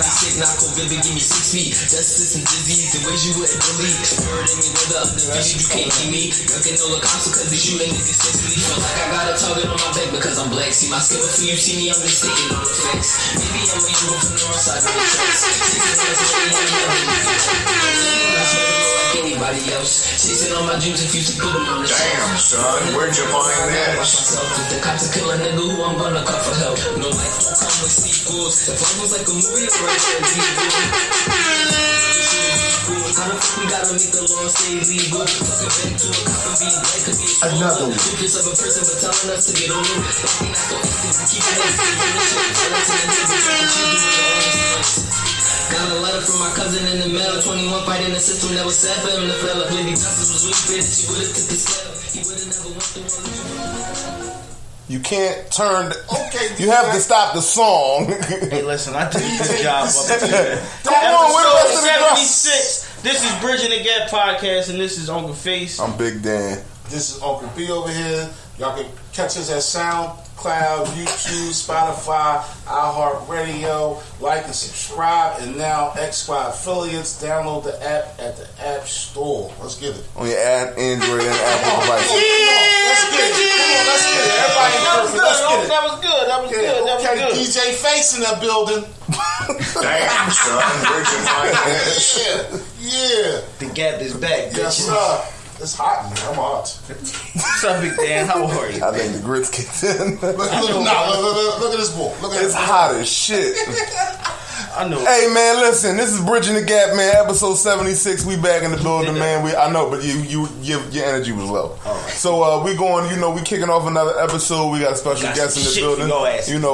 sick, not COVID, give me 6 feet. Justice and disease, the ways you wouldn't believe. Heard in me, whether undefeated, you can't keep me. Ducking no Lacoste, cause these shooting niggas sexually. Feel like I got a target on my back because I'm black. See my skill for you, see me, I'm mistaken on the flex. Maybe I'm a young from the wrong side of the tracks. Anybody else chasing all my dreams if you to put them on the damn, son, where'd you find this? If the cops are killing a nigga who I'm gonna call for help. No life don't come with sequels. If life was like a movie, it's right there, how the fuck we gotta make the law stay legal? Fucking back to a cop and being black could be another one. Pictures of a person but telling us to get over it. Fucking not the active, we keep it got a letter from my cousin in the mail. 21 fighting the system that was sad for him to fail. If Lady Justice was really great, she would've took the scale. He would've never went through all. You can't turn. You have to stop the song. Hey, listen, I did a good job up here. Come on, we're Episode 76. This is Bridgin the Gap podcast, and this is Uncle Face. I'm Big Dan. This is Uncle B over here. Y'all can catch us at SoundCloud, YouTube, Spotify, iHeartRadio. Like and subscribe, and now X-Squad affiliates. Download the app at the App Store. Let's get it. On your Android and Apple devices. Let's get it. Come on, let's get it. Everybody perfect. Let's get it. That was good. That was good. That was good. DJ Face in that building. Damn, son, where'd you find this? Yeah. The Gap is back, Yes, bitches. sir. It's hot in here. I'm hot. What's up, Big Dan? How are you? I think the grits kicked in. Look at this boy. Look at It's hot as shit. I know. Hey man, listen. This is Bridgin the Gap, man. Episode 76. We back in the building, man. I know, but your energy was low. Right. So we going. We kicking off another episode. We got a special guest in the building.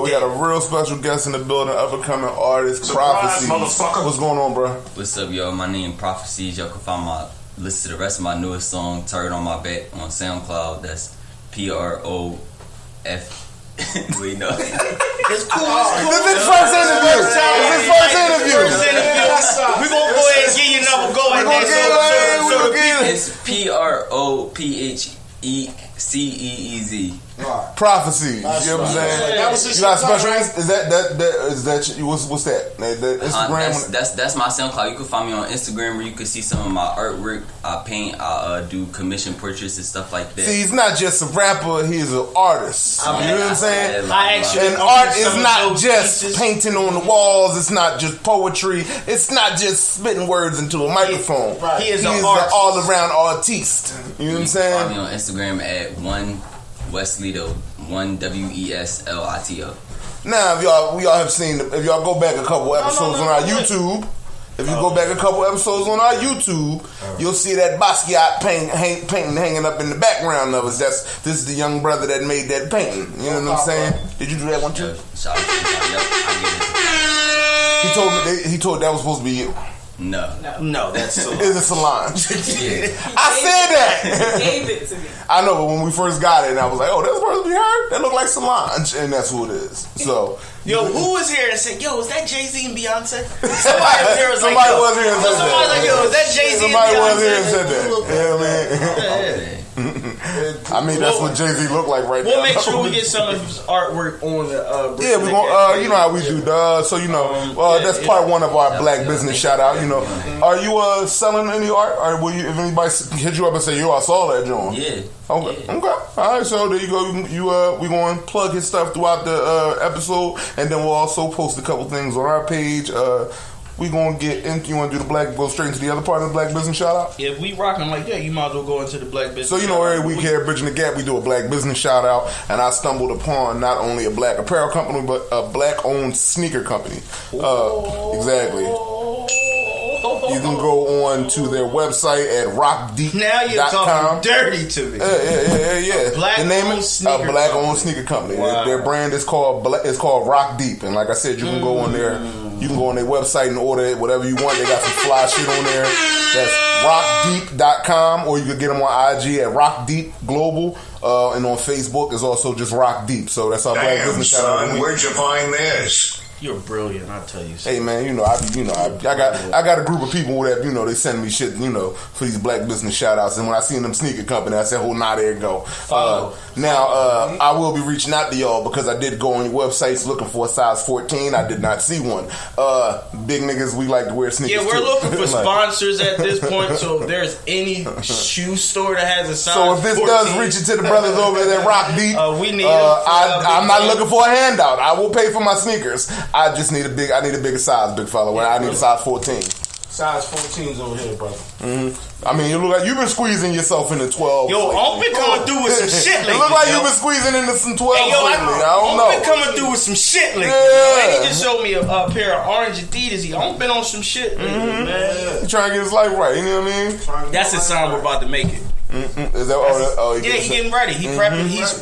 We got a real special guest in the building. Up and coming artist, Prophecy. What's going on, bro? What's up, y'all? My name Prophecies. Y'all can find listen to the rest of my newest song, Target on My Back, on SoundCloud. That's PROF. Wait, no. It's cool. This is his first interview. We're going to go ahead and give you another go at that. It's PROPHECEEZ. Prophecy. You know what I'm saying? That was his You got shit, special? right? Is that what's that? The Instagram. That's my SoundCloud. You can find me on Instagram where you can see some of my artwork. I paint. I do commission portraits and stuff like that. See, he's not just a rapper; he's an artist. You know what I'm saying? And art is not just painting on the walls. It's not just poetry. It's not just spitting words into a microphone. He is an all-around artiste. You know what I'm saying? Find me on Instagram at OneWeslito, OneWeslito. Now, if y'all have seen, if y'all go back a couple episodes on our YouTube, you'll see that Basquiat painting hanging up in the background of us. This is the young brother that made that painting. You know what I'm saying? Did you do that one too? Shout out to you. Yep, I get it. He told that was supposed to be you. No, that's so. It's a Solange. Yeah. I said that. Gave it to me. I know, but when we first got it, and I was like, "Oh, that's supposed to be her." That looked like Solange, and that's who it is. So, Yo, who was here and said, "Yo, is that Jay-Z and Beyonce?" Somebody was here and said, somebody was here and said that. Somebody was like, "Yo, is that Jay-Z and Somebody Beyonce?" was here and said that. Yeah, man. I mean, that's what Jay-Z look like right now. We'll make sure we get some of his artwork on the. Yeah, we gonna. You know how we do, so that's part one of our Black business shout out. Are you selling any art, or will you? If anybody hit you up and say, "Yo, I saw that joint." Yeah. Okay. Yeah. Okay. All right. So there you go. We going to plug his stuff throughout the episode, and then we'll also post a couple things on our page. We gonna get in. You want to do go straight into the other part of the Black business shout out? If we rocking like that, you might as well go into the Black business. So every week here at Bridgin the Gap, we do a Black business shout out, and I stumbled upon not only a Black apparel company but a Black owned sneaker company. Exactly. You can go on to their website at rockdeep.com. Now you're talking dirty to me. Yeah. The name is a Black owned sneaker company. Wow. Their brand is called Rock Deep, and like I said, you can go on there. You can go on their website and order whatever you want. They got some fly shit on there. That's rockdeep.com, or you can get them on IG at Rock Deep Global, and on Facebook is also just Rock Deep. So that's our Black business shout out. Where'd you find this? You're brilliant, I'll tell you. Hey man, I got a group of people that they send me shit, for these black business shout outs, and when I seen them sneaker company, I said, "Oh, nah, there you go." I will be reaching out to y'all because I did go on your websites looking for a size 14. I did not see one. Big niggas, we like to wear sneakers. Yeah, we're too. looking for sponsors at this point. So if there's any shoe store that has a size, so if this 14, does reach it to the brothers over there at Rock Deep, we need. I'm not looking for a handout. I will pay for my sneakers. I just need a bigger size, big fella. I need a size 14. Size 14's over here, brother. I mean, you look like you've been squeezing yourself into 12. Yo, I've been coming through with some shit lately. It look like you've been squeezing into some 12 Hey, yo, lately. I don't know. I've been coming through with some shit lately. Yeah. And he just showed me a pair of orange Adidas. I've been on some shit lately, man. He trying to get his life right. You know what I mean? That's the sound we're about to make it. Is that He getting ready. He's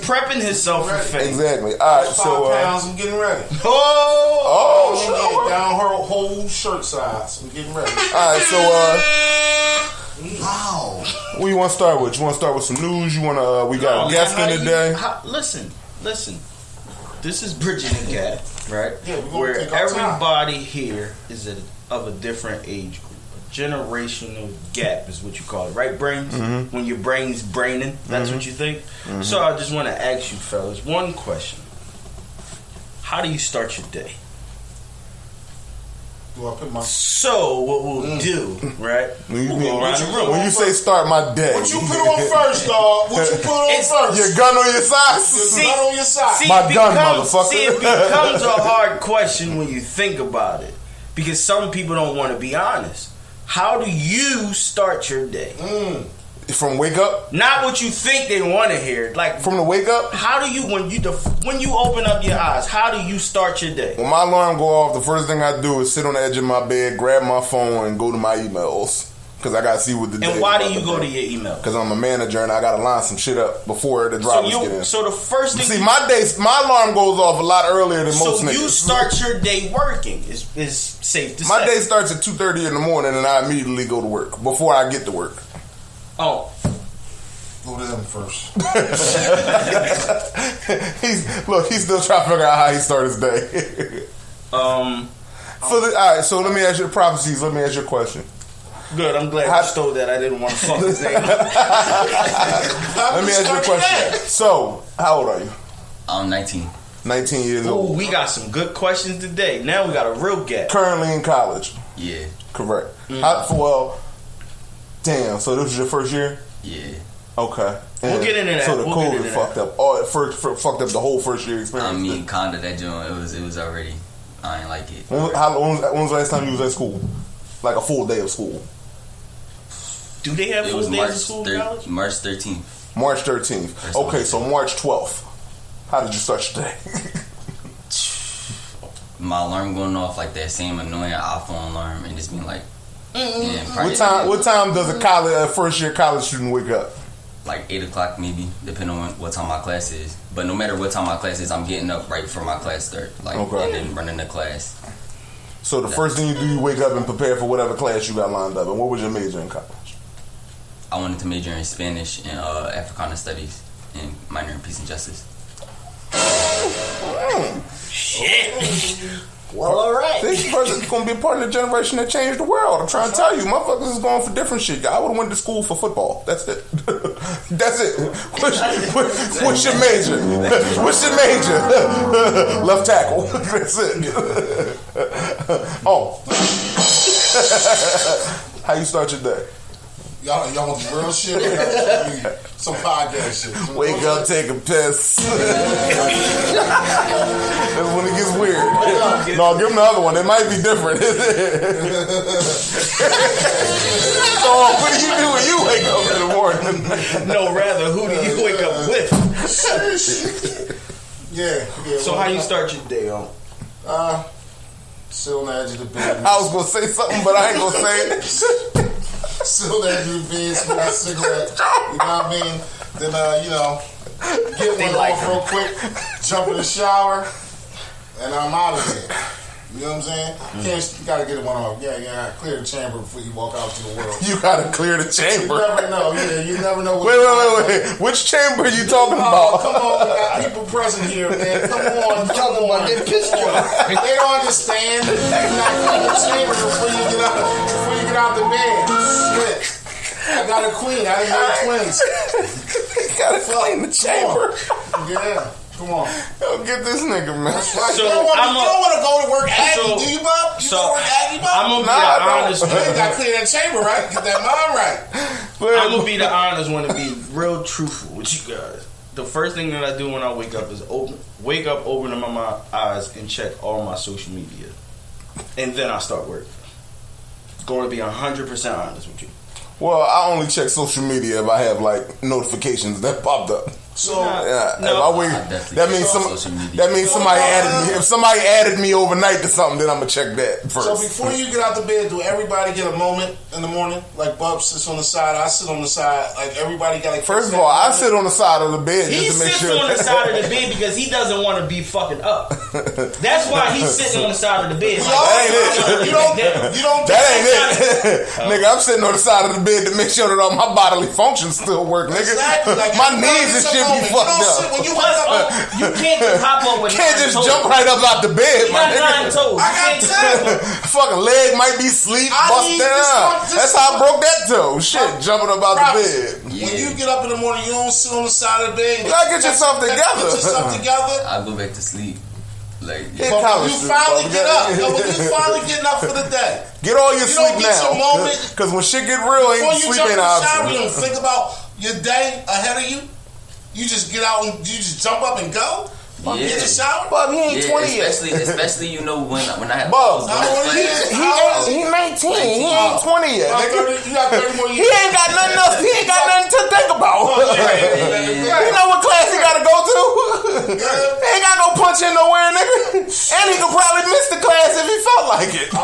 prepping himself for fame. Exactly. All right, 5 so pounds. I'm getting ready. oh Get shit. down her whole shirt size. I'm getting ready. All right, so Wow. what you want to start with? You want to start with some news? You want to? We got a guest in today. Listen. This is Bridgin and Gap, right? Yeah, we're gonna where take our time. everybody here is of a different age group. A generational gap is what you call it, right, Brains? Mm-hmm. When your brain's braining, that's what you think. So I just want to ask you fellas one question. How do you start your day? Do I put my... So what we'll do, right? When you, We'll go around the room. when you say start my day, What you put on first, dog? What you put on first? your gun on your side. Your gun on your side. My gun, motherfucker. See, it becomes a hard question when you think about it. Because some people don't want to be honest. How do you start your day? From wake up? Not what you think they want to hear. Like, From the wake up? how do you, when you open up your eyes, how do you start your day? When my alarm go off, the first thing I do is sit on the edge of my bed, grab my phone, and go to my emails. Because I got to see what the day And is why about do you to go be. to your email? Because I'm a manager and I got to line some shit up before the drivers get in. So the first thing See, my alarm goes off a lot earlier than most niggas. you start your day working is safe to say. My day starts at 2:30 in the morning and I immediately go to work before I get to work. Oh, Go to them first. He's still trying to figure out how he starts his day. All right, so let me ask you the prophecies. Let me ask you a question. good. I'm glad you stole that. I didn't want to fuck his name up. Let me ask you a question. So, how old are you? I'm 19. 19 years Ooh, old. we got some good questions today. Now we got a real gap. Currently in college. Yeah. Correct. Damn, so this was your first year? Yeah. Okay. We'll get into that. So the We'll get COVID into fucked that. up. Fucked up the whole first year experience. I mean, kinda that joint. It was already. I ain't like it. When was the last time you was at school? Like a full day of school? Do they have It full was days of school in college? March 13th. March 13th. Okay, so March 12th. How did you start your day? My alarm going off like that same annoying iPhone alarm and just being like, What time does a first year college student wake up? Like 8 o'clock maybe, depending on what time my class is. But no matter what time my class is, I'm getting up right before my class start, and then running the class. So the first thing you do, you wake up and prepare for whatever class you got lined up. And what was your major in college? I wanted to major in Spanish and Africana Studies and minor in Peace and Justice. Shit. Well, all right. This person's gonna be a part of the generation that changed the world. I'm trying to tell you, motherfuckers is going for different shit. I would have went to school for football. That's it. That's it. What's your major? What's your major? Left tackle. That's it. Oh. How you start your day? Y'all want the real shit? Or y'all want some podcast shit? Wake up, take a piss. That's when it gets weird. No, give him the other one. It might be different. So, what do you do when you wake up in the morning? No, rather, who do you wake up with? Yeah. So how you start your day on? Sit on the edge of the bed. I was going to say something, but I ain't going to say it. Sit on the edge of the bed, smoke a cigarette. You know what I mean? Then, get one off real quick, jump in the shower, and I'm out of there. You know what I'm saying? You gotta get one off. Yeah. Clear the chamber before you walk out to the world. You gotta clear the chamber. You never know. Yeah, you never know. Wait. Which chamber are you talking about? Come on, we got people present here, man. Come on. Get pissed off. They don't understand. You gotta clean the chamber before you get out the bed. Shit. I got a queen. I done made twins. You gotta clean the chamber. Yeah. Come on. Yo, get this nigga, man. Right. So you don't want to go to work aggy, do you, Bob? You go to work aggy, Bob? I'm gonna be the honest one. You got to clear that chamber, right? Get that mind right. I'm gonna be the honest one to be real truthful with you guys. The first thing that I do when I wake up is open my eyes, and check all my social media, and then I start work. Going to be 100% honest with you. Well, I only check social media if I have like notifications that popped up. So yeah, if I wait, that means somebody added me. If somebody added me overnight to something, then I'm gonna check that first. So before you get out the bed, do everybody get a moment in the morning? Like Bub sits on the side, I sit on the side. Like everybody got. Like, first of all, I sit on the side of the bed just to make sure. He sits on the side of the bed because he doesn't want to be fucking up. That's why he's sitting on the side of the bed. That ain't it. That ain't it, nigga. I'm sitting on the side of the bed to make sure that all my bodily functions still work, nigga. Exactly. Like, my knees and shit be fucked up. When you wake up, you can't just hop up with can't just jump right up out the bed, my nigga. I got 10. Fucking leg might be sleep, bust down. That's how I broke that toe. Shit, jumping up out the bed. When you get up in the morning, you don't sit on the side of the bed. You gotta get yourself together. I go back to sleep. Like, but when you finally get up, when you finally getting up for the day, get all your sleep now. Because when shit get real, sleep ain't an option. You don't think about your day ahead of you. You just get out and you just jump up and go. Get the shower. Bub, he ain't 20 yet. Especially you know when I have. Bub, he 19. He ain't 20 yet. You got 30 more years. He ain't got nothing else. He ain't got nothing to think about. You know what class he got to go to? He ain't got no punch in nowhere, nigga. And he could probably miss the class if he felt like it.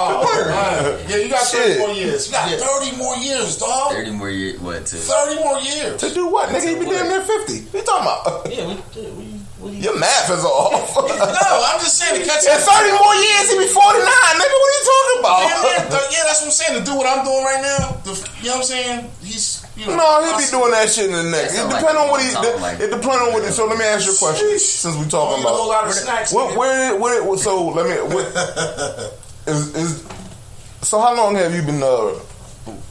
Yeah, you got 30 more years. You got 30 more years, dog. 30 more years. What? 30 more years. To do what, nigga? He be damn near 50. What you talking about? Yeah, your math is off. No, I'm just saying to catch up. In 30 more years, he be 49, nigga. What are you talking about? Yeah, that's what I'm saying. To do what I'm doing right now, you know what I'm saying? He's, no, he be doing that shit in the next. It depends on what he. It depends on what he. So let me ask you a question. Since we talking about a whole lot of snacks. So let me. So how long have you been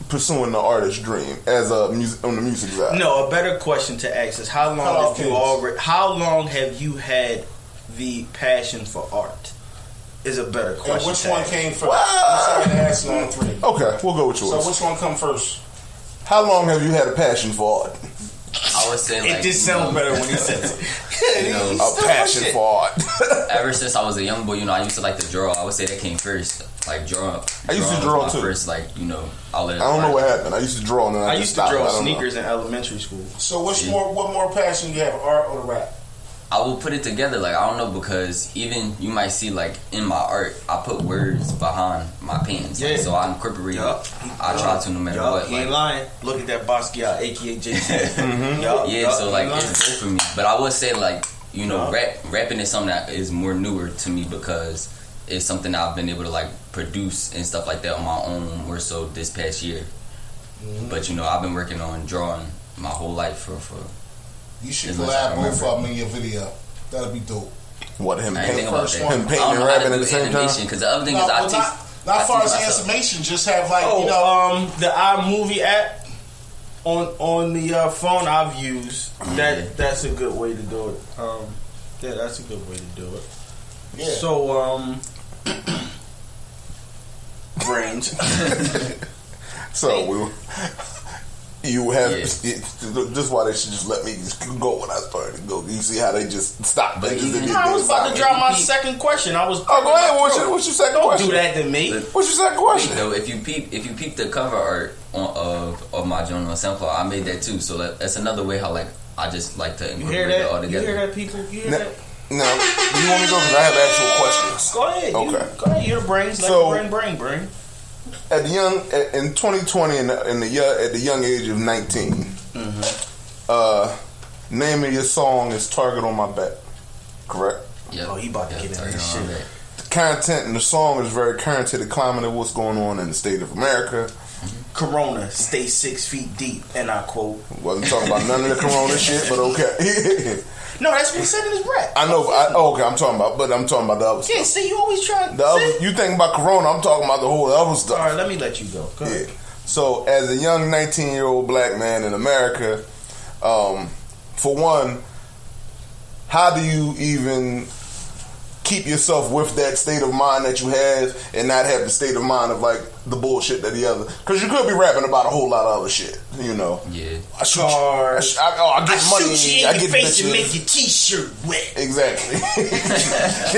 pursuing the artist dream as on the music side? No, a better question to ask is how long have you had the passion for art? Is a better question. And which one came first? I'm sorry to ask you all three. Okay, we'll go with yours. So which one come first? How long have you had a passion for art? I would say it just sounds better when he says it. A passion for art. Ever since I was a young boy, I used to like to draw. I would say that came first. Like drawing. I used to draw too. First, I don't know what happened. I used to draw and then I used to draw sneakers in elementary school. So what more passion you have, art or the rap? I will put it together. I don't know, because even you might see in my art, I put words behind my paintings. So I incorporate it. I try to no matter what. He ain't lying. Look at that Basquiat, aka JC. So it's good for me. But I would say rapping is something that is more newer to me because it's something that I've been able to produce and stuff like that on my own more so this past year. But I've been working on drawing my whole life for you should collab both of them in your video. That'd be dope. What, him painting and rapping at the same time? Because the other thing is not far as animation, just have the iMovie app on the phone I've used. That's a good way to do it. That's a good way to do it. Yeah. So brains. So you have this is why they should just let me go when I started to go. You see how they just stopped. I was about to drop my second question. Go ahead. What's your second question? Don't do that to me. What's your second question? Though, if you peep the cover art of my journal on SoundCloud, I made that too. So that's another way how I just like to incorporate it all together. You hear that, people? You hear that? No, do you want me to go? Because I have actual questions. Go ahead. Okay. Go ahead. You're the brains. Brain. At the in 2020, at the young age of 19, name of your song is "Target on My Back." Correct? Yeah. Oh, he about to get into this shit. content in the song is very current to the climate of what's going on in the state of America. Corona, stay 6 feet deep, and I quote. Wasn't talking about none of the Corona shit, but okay. No, that's what he said in his rap. I know. Okay, I'm talking about the other stuff. Yeah, see, you always trying. You think about Corona? I'm talking about the whole other stuff. All right, let me let you go. Go ahead. So, as a young 19-year-old black man in America, for one, how do you even keep yourself with that state of mind that you have and not have the state of mind of like the bullshit that the other? Because you could be rapping about a whole lot of other shit, you know. Yeah. I get money. Shoot you in I your get face and bitches. make your t-shirt wet. Exactly.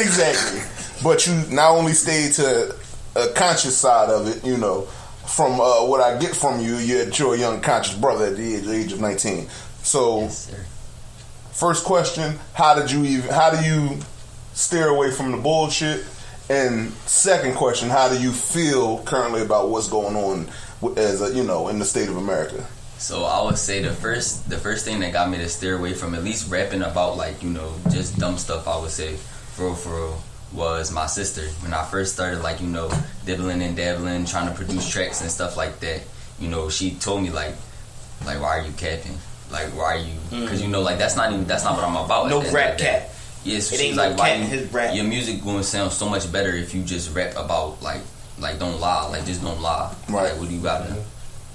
Exactly. But you not only stay to a conscious side of it, you know, from what I get from you, you're a young conscious brother at the age of 19. So, Yes, sir. First question, how do you steer away from the bullshit? And second question, how do you feel currently about what's going on as a, you know, in the state of America? So I would say the first thing that got me to steer away from at least rapping about, like, you know, just dumb stuff, I would say for real was my sister. When I first started, like, you know, dibbling and dabbling, trying to produce tracks and stuff like that, you know, she told me like why are you capping? Like, why are you? Because you know, like that's not what I'm about. No rap cap. Yeah, so It she's ain't like, no why cat in his rap. your music going to sound so much better if you just rap about like don't lie, like just don't lie. Right. Like, what do you gotta,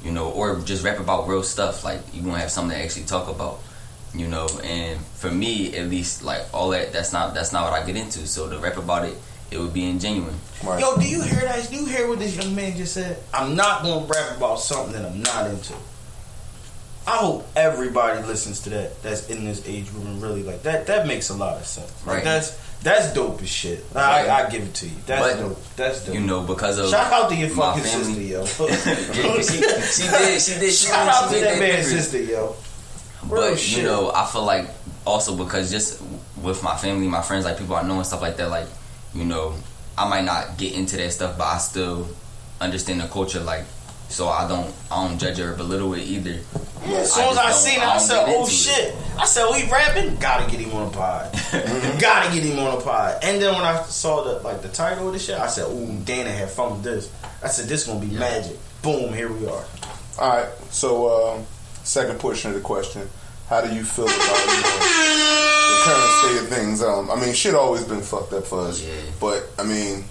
you know, or just rap about real stuff. Like you gonna have something to actually talk about, you know. And for me, at least, like all that's not what I get into. So to rap about it, it would be ingenuine. Right. Yo, do you hear that? Do you hear what this young man just said? I'm not gonna rap about something that I'm not into. I hope everybody listens to that. That's in this age group and really like that. That makes a lot of sense. Like Right. that's dope as shit. Right. I give it to you. That's But, dope. That's dope. You know, because of Shout out to your my fucking family. sister, yo. she did. Shout out to did that man's different. sister, yo. Real But shit. you know, I feel like also because just with my family, my friends, like people I know and stuff like that, like, you know, I might not get into that stuff, but I still understand the culture, like, so I don't judge it or belittle it either. Yeah, as soon as I seen it, I said, don't "Oh get into shit!" I said, "We rapping? Gotta get him on a pod. Gotta get him on a pod." And then when I saw the title of the shit, I said, "Ooh, Dana had fun with this." I said, "This gonna be magic." Boom, here we are. All right. So, second portion of the question: how do you feel about the current state of things? I mean, shit always been fucked up for us, Yeah. but I mean,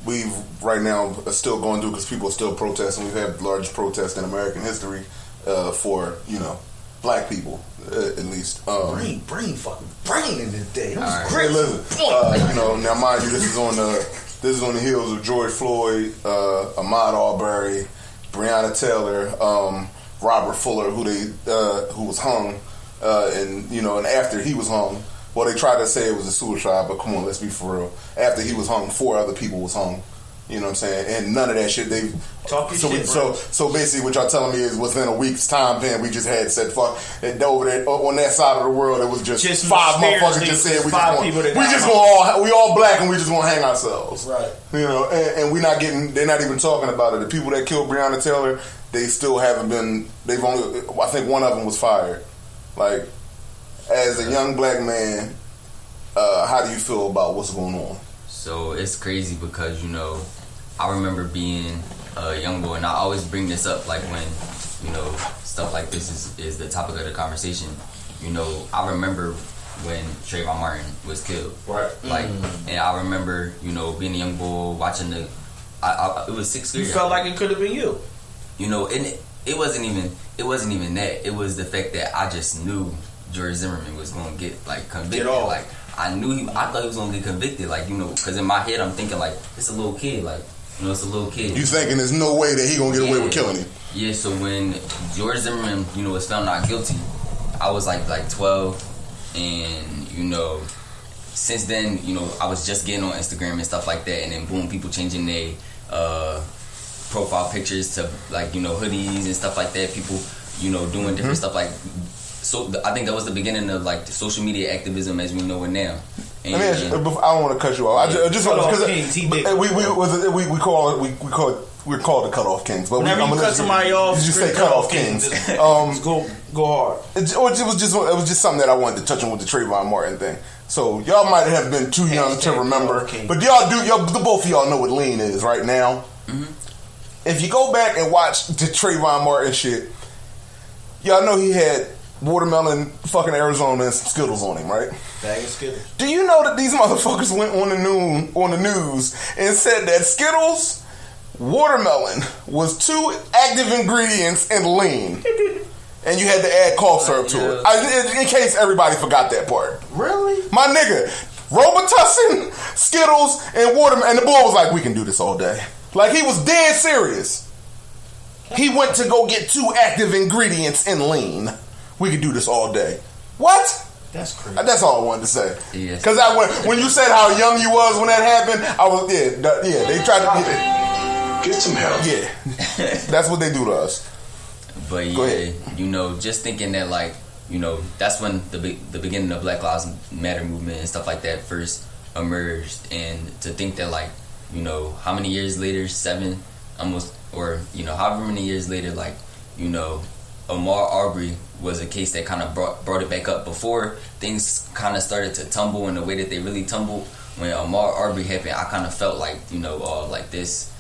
we've right now are still going through because people are still protesting. We've had the largest protest in American history for, you know, black people at least. Brain in this day. That was All right. great. Hey, listen, you know, now mind you, this is on the heels of George Floyd, Ahmaud Arbery, Breonna Taylor, Robert Fuller, who was hung, and you know, and after he was hung, well, they tried to say it was a suicide, but come on, let's be for real. After he was hung, 4 other people was hung. You know what I'm saying? And none of that shit. So basically, what y'all telling me is within a week's time, man, we just had said fuck. And over there on that side of the world, it was just 5 motherfuckers just said we all black and we just want to hang ourselves. Right. You know, and we not getting. They're not even talking about it. The people that killed Breonna Taylor, they still haven't been. They've only. I think one of them was fired. Like, as a young black man, how do you feel about what's going on? So it's crazy because, you know, I remember being a young boy, and I always bring this up, like when, you know, stuff like this is the topic of the conversation. You know, I remember when Trayvon Martin was killed. Right. Like, and I remember, you know, being a young boy watching it was 6th grade. You felt like it could have been you. You know, and it wasn't even that. It was the fact that I just knew George Zimmerman was going to get, like, convicted. Like, I thought he was going to get convicted, like, you know, because in my head I'm thinking, like, it's a little kid, like, you know, it's a little kid. You thinking there's no way that he going to get away with killing him? Yeah, so when George Zimmerman, you know, was found not guilty, I was like 12, and, you know, since then, you know, I was just getting on Instagram and stuff like that, and then boom, people changing their profile pictures to, like, you know, hoodies and stuff like that, people, you know, doing different stuff, like. So I think that was the beginning of, like, the social media activism as we know it now. And, I don't want to cut you off. I just because we're called the Cutoff Kings. But whenever you cut somebody off, you just say Cutoff Kings. Go hard. It was just something that I wanted to touch on with the Trayvon Martin thing. So y'all might have been too young to remember, but the both of y'all know what lean is right now. Mm-hmm. If you go back and watch the Trayvon Martin shit, y'all know he had watermelon, fucking Arizona, and some Skittles on him, right? Bag of Skittles. Do you know that these motherfuckers went on the news and said that Skittles, watermelon was 2 active ingredients in lean, and you had to add cough syrup to it? In case everybody forgot that part. Really? My nigga, Robitussin, Skittles, and watermelon, and the boy was like, "We can do this all day." Like, he was dead serious. He went to go get 2 active ingredients in lean. We could do this all day. What? That's crazy. That's all I wanted to say. Yes. Because when you said how young you was when that happened, I was they tried to get some help. Yeah, that's what they do to us. But yeah, just thinking that that's when the beginning of Black Lives Matter movement and stuff like that first emerged, and to think that how many years later, 7 almost, or however many years later, Ahmaud Arbery was a case that kind of brought it back up before things kind of started to tumble in the way that they really tumbled. When Ahmaud Arbery happened, I kind of felt like this,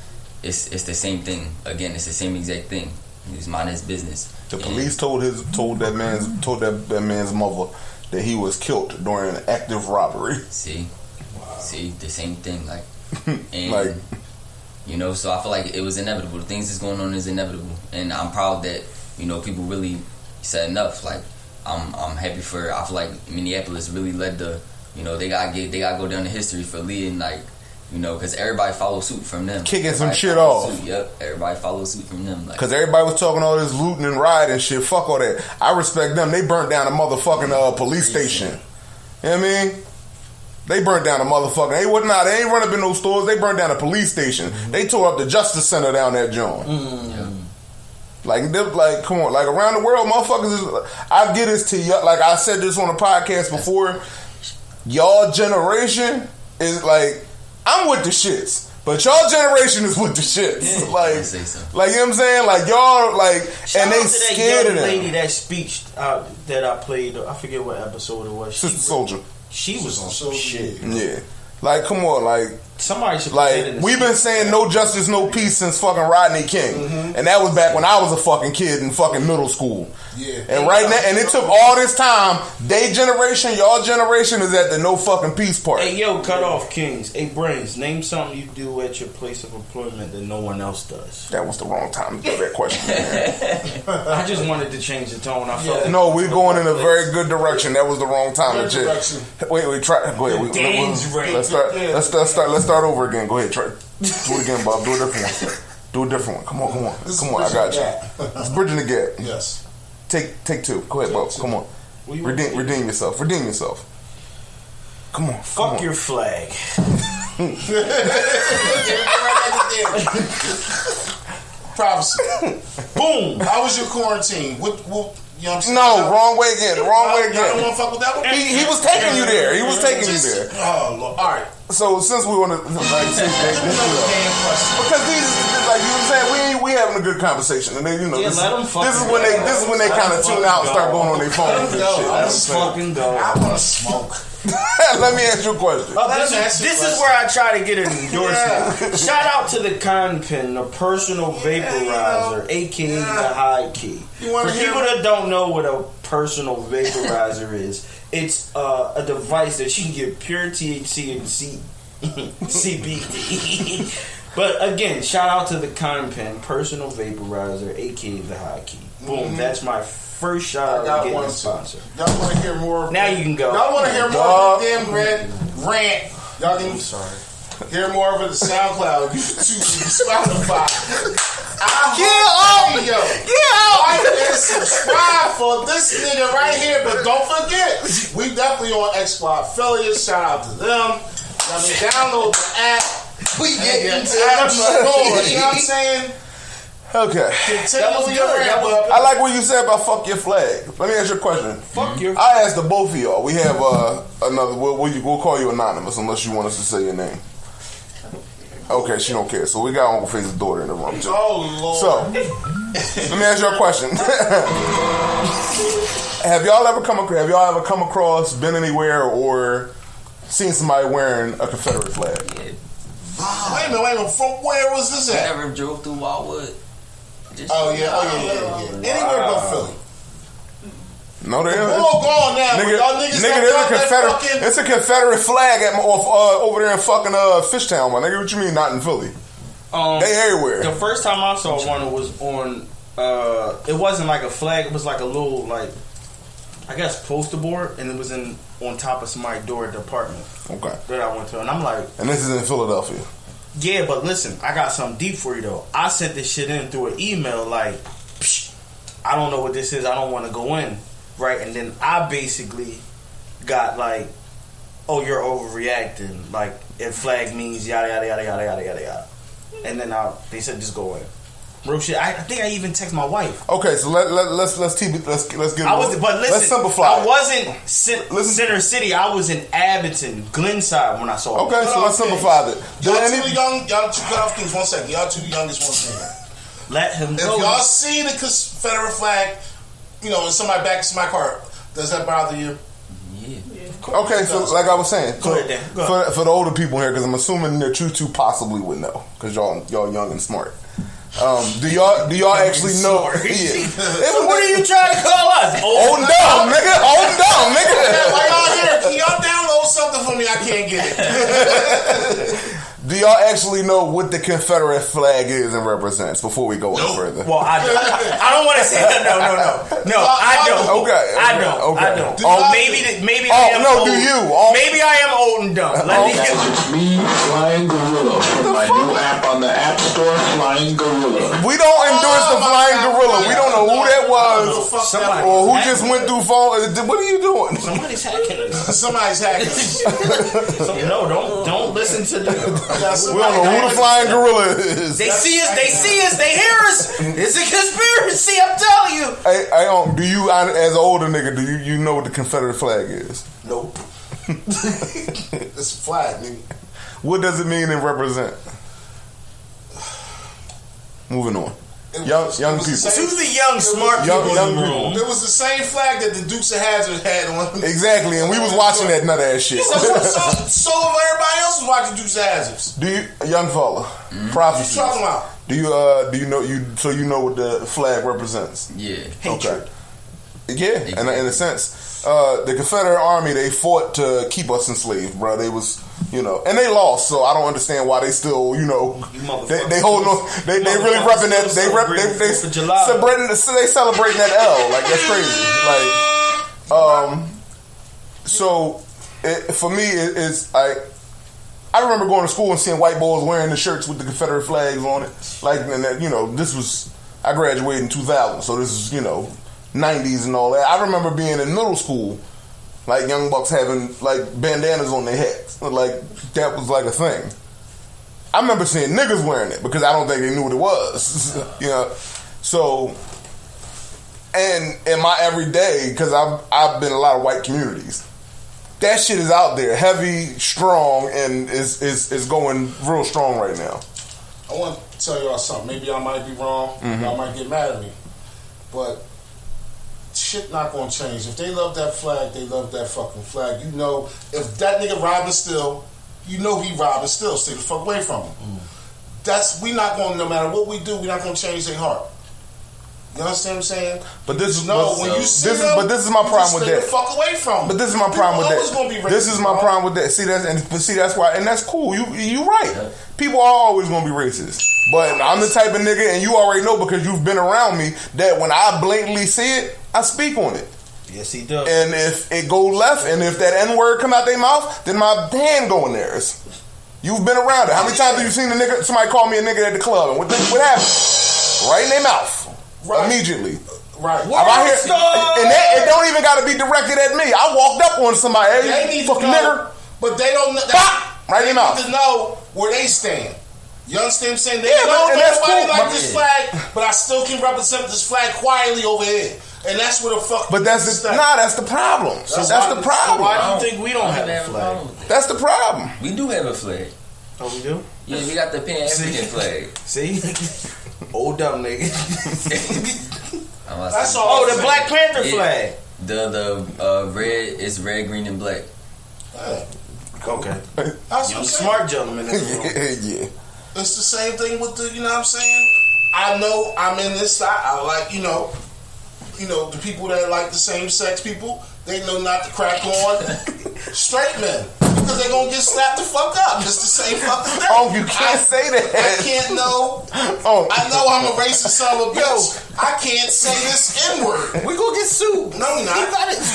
it's the same thing again. It's the same exact thing. He's minding his business. The police told that man's mother that he was killed during an active robbery. See, the same thing. And so I feel like it was inevitable. The things that's going on is inevitable, and I'm proud that people really said enough. I'm happy for. I feel like Minneapolis really led the. They gotta go down in history for leading, because everybody follows suit from them. Kicking some shit off. Yep, everybody follows suit from them. Because everybody was talking all this looting and rioting and shit. Fuck all that. I respect them. They burnt down a motherfucking police station. You know what I mean? They burnt down a motherfucking. They ain't run up in those stores. They burnt down a police station. Mm-hmm. They tore up the Justice Center down that joint. Mm-hmm. Yeah. Come on. Around the world, motherfuckers is. I get this to you. I said this on a podcast before. Y'all generation is I'm with the shits, but y'all generation is with the shits. Yeah, you know what I'm saying? Y'all shout and they out to scared of that young them. lady that speech that I played. I forget what episode it was. Sister Soldier. She was on some shit. Yeah. Come on, somebody should we've been saying no justice, no peace since fucking Rodney King. Mm-hmm. And that was back when I was a fucking kid in fucking middle school. Yeah. And right now, and it took all this time. Y'all generation is at the no fucking peace part. Hey, yo, cut off Kings. Hey, Brains, name something you do at your place of employment that no one else does. That was the wrong time to do that question, man. I just wanted to change the tone. I felt no, we're going in a very good direction. That was the wrong time to change. Wait, try. Go ahead. Let's start over again. Go ahead, try. Do it again, Bob. Do a different one. Do a different one. Come on. I got you. It's Bridgin the Gap. Yes. Take 2. Go ahead, Bob. Come on. Redeem yourself. Come on. Fuck your flag. Privacy. Boom. How was your quarantine? What you know what I'm saying? No, wrong way again. I don't want to fuck with that one. He was taking you there. Oh, Lord. All right. So since we want to, because these, you know what I'm saying, we having a good conversation, and they, this is when they kind of tune out and start going on their phones and shit. Let's fucking go. I want to smoke. Let me ask you a question. This is where I try to get an endorsement. Shout out to the Conpen, the personal vaporizer, aka the high key. For people that don't know what a personal vaporizer is, it's a device that you can get pure THC and CBD. But again, shout out to the Conpen, personal vaporizer, aka the high key. Boom, that's my first shout out to getting a sponsor. Y'all want to hear more? Now you can go. Y'all want to hear more of the damn rant? Y'all can hear more of it at SoundCloud, YouTube, Spotify. Like and subscribe for this nigga right here. But don't forget, we definitely on X Squad affiliates. Shout out to them. Download the app. We get into the store. You know what I'm saying? Okay. I like what you said about fuck your flag. Let me ask you a question. Fuck your flag. I asked the both of y'all. We have another. We'll call you anonymous unless you want us to say your name. Okay, she don't care. So we got Uncle Face's daughter in the room too. Oh Lord. So let me ask you a question. Have y'all ever come across, been anywhere, or seen somebody wearing a Confederate flag? Yeah. Wait a minute. From where was this I at? never drove through Wildwood. Oh yeah. Anywhere but Philly. No, there isn't. All gone now. Nigga, Y'all niggas there's a got that Confederate. fucking- It's a Confederate flag over there in fucking Fishtown, my nigga. What you mean not in Philly? They everywhere. The first time I saw one, it was on. It wasn't like a flag. It was like a little, like, I guess, poster board, and it was on top of somebody's door at the apartment Okay. that I went to, and I'm like, And this is in Philadelphia. yeah, but listen, I got something deep for you though. I sent this shit in through an email, like, psh, I don't know what this is. I don't want to go in, right? And then I basically got like, oh, you're overreacting. Like, if flag means yada yada yada yada yada yada yada. And then they said just go in. Real shit. I think I even text my wife. Okay, so let's get. But listen, let's simplify. I wasn't Center City. I was in Abington, Glenside when I saw it. Okay, so let's simplify it. Y'all too young. Y'all two cut off things. 1 second. Y'all two youngest one thing. Let him If go. y'all see the Confederate flag, in somebody back to my car, does that bother you? Okay, so like I was saying, Go ahead, Dan. Go ahead. for the older people here, because I'm assuming that you two possibly would know, because y'all young and smart. Do y'all actually know? Yeah. So what are you trying to call us? Old and dumb, nigga. Old and dumb, nigga. While y'all here, can y'all download something for me? I can't get it. Do y'all actually know what the Confederate flag is and represents before we go any further? Well, I don't. I don't want to say no. I don't. Okay. I don't. Okay. I don't. Oh, maybe Oh, I am no, old. do you? Oh. Maybe I am old and dumb. Let me get. Me, Flying Gorilla, from my new app on the App Store, Flying Gorilla. We don't endorse the Flying Gorilla. We don't know who that was Somebody or who hacking just went through phone. What are you doing? Somebody's hacking us. Somebody's hacking. No, don't listen to them. We don't know who the Flying Gorilla is. They see us. They see us. They hear us. It's a conspiracy. I'm telling you. Hey, do you, as an older nigga, do you know what the Confederate flag is? Nope. It's a flag, nigga. What does it mean and represent? Moving on. Young people. To the young, smart people Young in the people. room. It was the same flag that the Dukes of Hazzard had on. Exactly, and we was watching that nut ass shit. So everybody else was watching Dukes of Hazzards. Do you, young fella, What you prophecy? talking about? Do you know what the flag represents? Yeah. Okay. Yeah, and in a sense, the Confederate Army, they fought to keep us enslaved, bro. They was, and they lost. So I don't understand why they still, they hold on. They really repping that. They celebrating that L. Like, that's crazy. Like, so for me, it's like, I remember going to school and seeing white boys wearing the shirts with the Confederate flags on it. Like, and that, this was, I graduated in 2000, so this is, 90s and all that. I remember being in middle school, like young bucks having like bandanas on their heads. Like, that was like a thing. I remember seeing niggas wearing it because I don't think they knew what it was. So, and in my everyday, because I've been in a lot of white communities, that shit is out there, heavy, strong, and is going real strong right now. I want to tell y'all something. Maybe I might be wrong. Y'all might get mad at me. But shit not gonna change. If they love that flag, they love that fucking flag. If that nigga robbing still, he robbing still. Stay the fuck away from him. We not gonna, no matter what we do, we not gonna change their heart. You understand what I'm saying? But this is this is my problem with that. Stay the fuck away from them. But this is my problem with always that. Gonna be racist, this is my problem with that. See, that's why, and that's cool. You right. People are always gonna be racist. But I'm the type of nigga, and you already know because you've been around me, that when I blatantly see it, I speak on it. Yes, he does. And if it go left, and if that N-word come out their mouth, then my hand go in theirs. You've been around it. How many times have you seen somebody call me a nigga at the club, and what happened? Right in their mouth. Right. Immediately. Right. I'm out here, and it don't even got to be directed at me. I walked up on somebody, hey, fucking nigger. But they don't know. Right in your mouth. They need to know where they stand. You understand what I'm saying? They Yeah, don't and know that's nobody cool. like this flag, but I still can represent this flag quietly over here. And that's where the fuck. But that's the problem. That's the problem. Why do you think we don't have a flag? That's the problem. We do have a flag. Oh, we do? Yeah, we got the Pan-African flag. See? Old dumb nigga. That's all. Oh, the Black Panther flag. The red is red, green, and black. Hey, Okay. that's Young what smart gentleman in the room. Yeah. It's the same thing with the, you know what I'm saying? I know I'm in this side. I like, you know, the people that like the same sex people, they know not to crack on straight men. Because they're going to get slapped the fuck up. It's the same fucking thing. Oh, you can't say that. I can't know. Oh. I know I'm a racist son of a bitch. I can't say this N-word. We gonna get sued. No, you're not.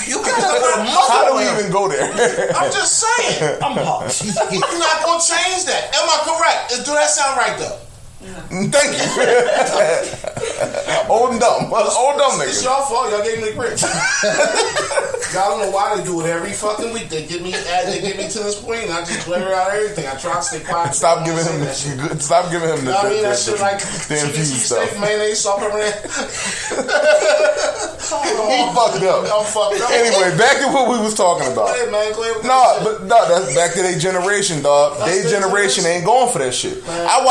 You gotta put a How do we mother. even go there? I'm just saying. I'm hot. You're not going to change that. Am I correct? Do that sound right, though? Thank you. Old and dumb. Old dumb It's nigga. y'all fault. Y'all gave me the grip. Y'all don't know why they do it every fucking week. They get me to this point, and I just blur out everything. I try to stay quiet. Stop giving him that shit. the. Stop giving him the. I mean, that shit like the infused stuff. steak, mayonnaise, salt, pepper. He fucked up. I'm fucked up. Anyway, back to what we was talking Go about. ahead, man. Go ahead with No, that shit. but no, that's back to their generation, dog. Their their generation generation. ain't going for that shit. Man, I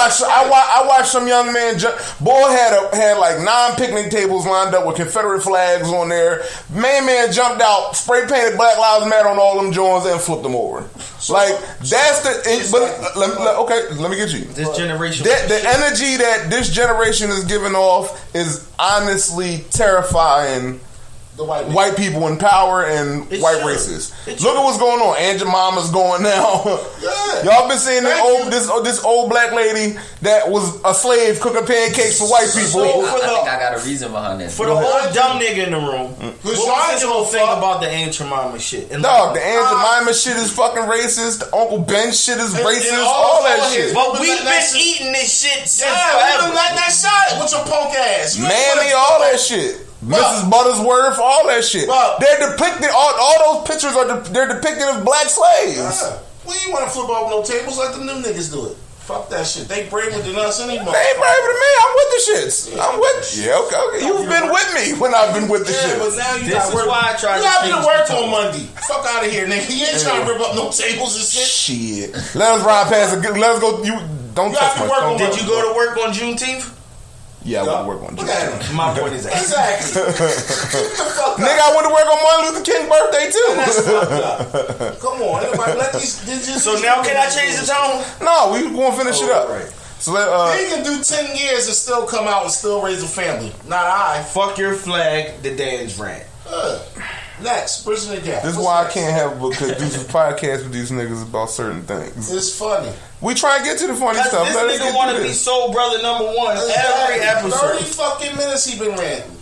watched some young man. Boy had like 9 picnic tables lined up with Confederate flags on there. Man jumped out, spray painted Black Lives Matter on all them joints and flipped them over. That's the. Let me get you. This generation. The energy that this generation is giving off is honestly terrifying. The White people in power and It white should. races. It Look should. at what's going on. Aunt Jemima's going now. Yeah. Y'all been seeing Thank this old black lady that was a slave cooking pancakes for white people. So- I think I got a reason behind that. For the old dumb nigga in the room, what Cause y'all was this give a whole thing fuck. about the Aunt Jemima shit? And Dog, the Aunt Jemima shit is fucking racist. The Uncle Ben shit is racist. and all that all shit. his- But we've Let been that shit- eating this shit since Yeah, we forever. been letting that shot with your punk ass. You ain't Mammy, wanna- all that shit. Mrs. Buttersworth, all that shit. Bro. They're depicted. All those pictures they're depicted as black slaves. Yeah. We ain't want to flip off no tables. Let them new niggas do it. Fuck that shit. They braver than us anymore. They ain't braver than me. I'm with the shits. I'm with. Yeah, okay. You've been with me when I've been with the Yeah, but shits. now you This got is work. why I tried You to got me change to work the on tone. Monday. Fuck out of here, nigga. You ain't trying to rip up no tables and shit. Shit. Let us ride past it. Let us go. You don't You touch have to my work phone. on- Did you go to work on Juneteenth? Yeah, I went to work on Look June. at him. My point is that. Exactly. Keep the fuck up. Nigga, I went to work on Martin Luther King's birthday That's too. fucked up. Come on, everybody. Let these. So now can I change the tone? No, we gonna finish it up. right. So let He can do 10 years and still come out and still raise a family. Not I. Fuck your flag, the Dan's rant. Next, Bridgin the Gap. this is What's why I next? can't have do some podcasts with these niggas about certain things. It's funny. We try and get to the funny Cause stuff. this Let us nigga get want to to be this. soul brother number one every 30 episode. fucking minutes he been ranting.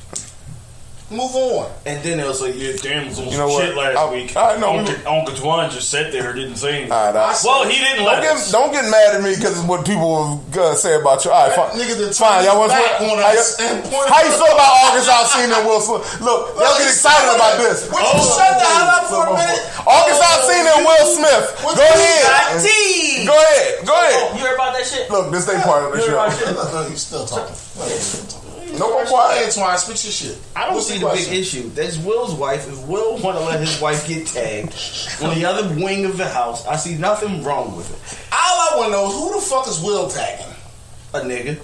Move on. And then it was like, Yeah, Dan was on You know some what? shit last I- week. I know. Uncle Twan just sat there and didn't say anything. All right, Well, he didn't let us. don't get mad at me because it's what people say about you. All right, fine. Nigga that Fine, y'all want back on us and pointed how you feel about August Alsina and Will Smith? Look, y'all get excited about this. Would you shut the hell up for a minute? August Alsina and Will Smith. What Go you ahead. T. Go ahead. Go ahead. You heard about that shit? Look, this ain't part of the show. No, you still talking. No more Hey, quiet. Antoine, spit your shit. I don't What's see the question? big issue. That's Will's wife. If Will want to let his wife get tagged on the other wing of the house, I see nothing wrong with it. All I want to know is who the fuck is Will tagging? A nigga.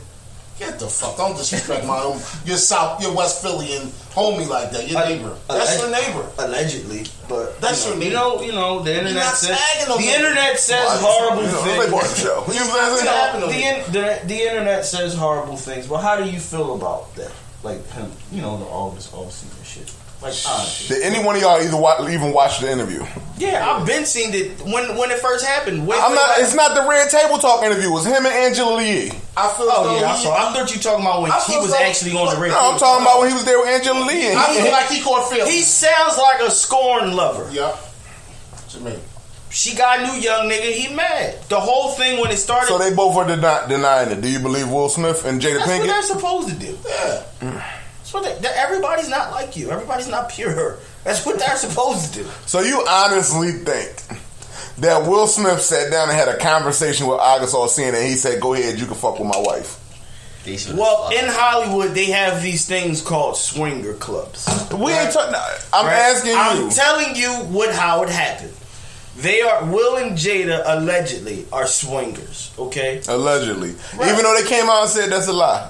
Get the fuck. Don't disrespect my own. Your West Philly and homie like that. Your neighbor. a- That's your neighbor. Allegedly, but That's you know, your you know, the internet not says tagging no the nigga. internet says horrible They things. part of the show. You know what I'm saying? The internet says horrible things. But how do you feel about that? Like him, you know, the August Alsina shit. Like honestly. Did any one of y'all even watch the interview? Yeah, I've been seeing it when it first happened. It's not the Red Table Talk interview. It was him and Angela Lee. I feel Oh though yeah, he, I thought you talking about when I he feel was so- actually on the radio. No, I'm talking about when he was there with Angela Lee. And I feel like he caught feelings. He sounds like a scorn lover. Yep. What you mean? She got a new young nigga. He mad. The whole thing when it started. so they both are denying it. Do you believe Will Smith and Jada that's what Pinkett? they're supposed to do. Yeah. That's what everybody's not like you. Everybody's not pure. That's what they're supposed to do. So you honestly think that Will Smith sat down and had a conversation with August Alsina and he said, "Go ahead, you can fuck with my wife." They should've Well, stopped. in Hollywood, they have these things called swinger clubs. We ain't talking. I'm Right? asking you. I'm telling you how it happened. They are Will and Jada allegedly are swingers. Okay. Allegedly, Right. even though they came out and said that's a lie.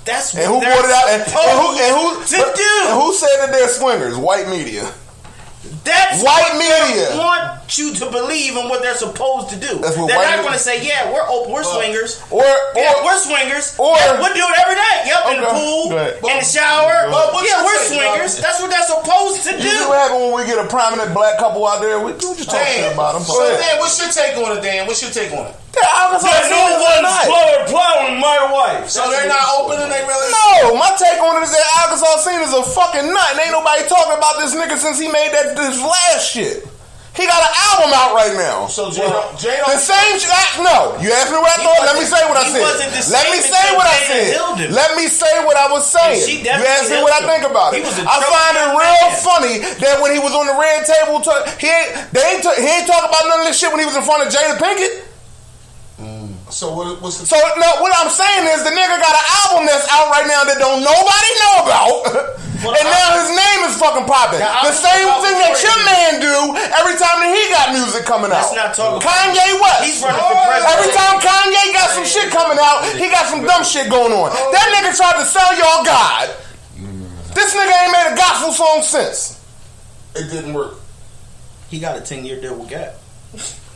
That's what And who they're brought it out? And who said that they're swingers? White media. That's white what media they want you to believe in what they're supposed to do. That's what they're white not going to say, "Yeah, we're open, we're swingers." Or we're swingers. Or yeah, we'll do it every day. Yep, in the pool, in the shower. Yeah, we're swingers. That's what they're supposed to do. You see what happens when we get a prominent black couple out there? We just talk shit about them. So Dan, what's your take on it, Dan? What's your take on it? There's no one's plowing my wife. So they're not open and they really... No, my take on it is that Alcazar Scene is a fucking nut and ain't nobody talking about this nigga since he made this last shit. He got an album out right now. So J-Lo... The same shit... No, you asked me what I thought? Let me say what I said. Let me say what I said. Let me say what I was saying. You asked me what I think about it. I find it real funny that when he was on the red table, he ain't talking about none of this shit when he was in front of Jada Pinkett. So what's the... So no, what I'm saying is the nigga got an album that's out right now that don't nobody know about, and now his name is fucking popping. The same thing that your man do every time that he got music coming out. Let's not talk about Kanye West. He's running for president. Every time Kanye got some shit coming out, he got some dumb shit going on. That nigga tried to sell y'all God. This nigga ain't made a gospel song since. It didn't work. He got a 10-year deal with Gap.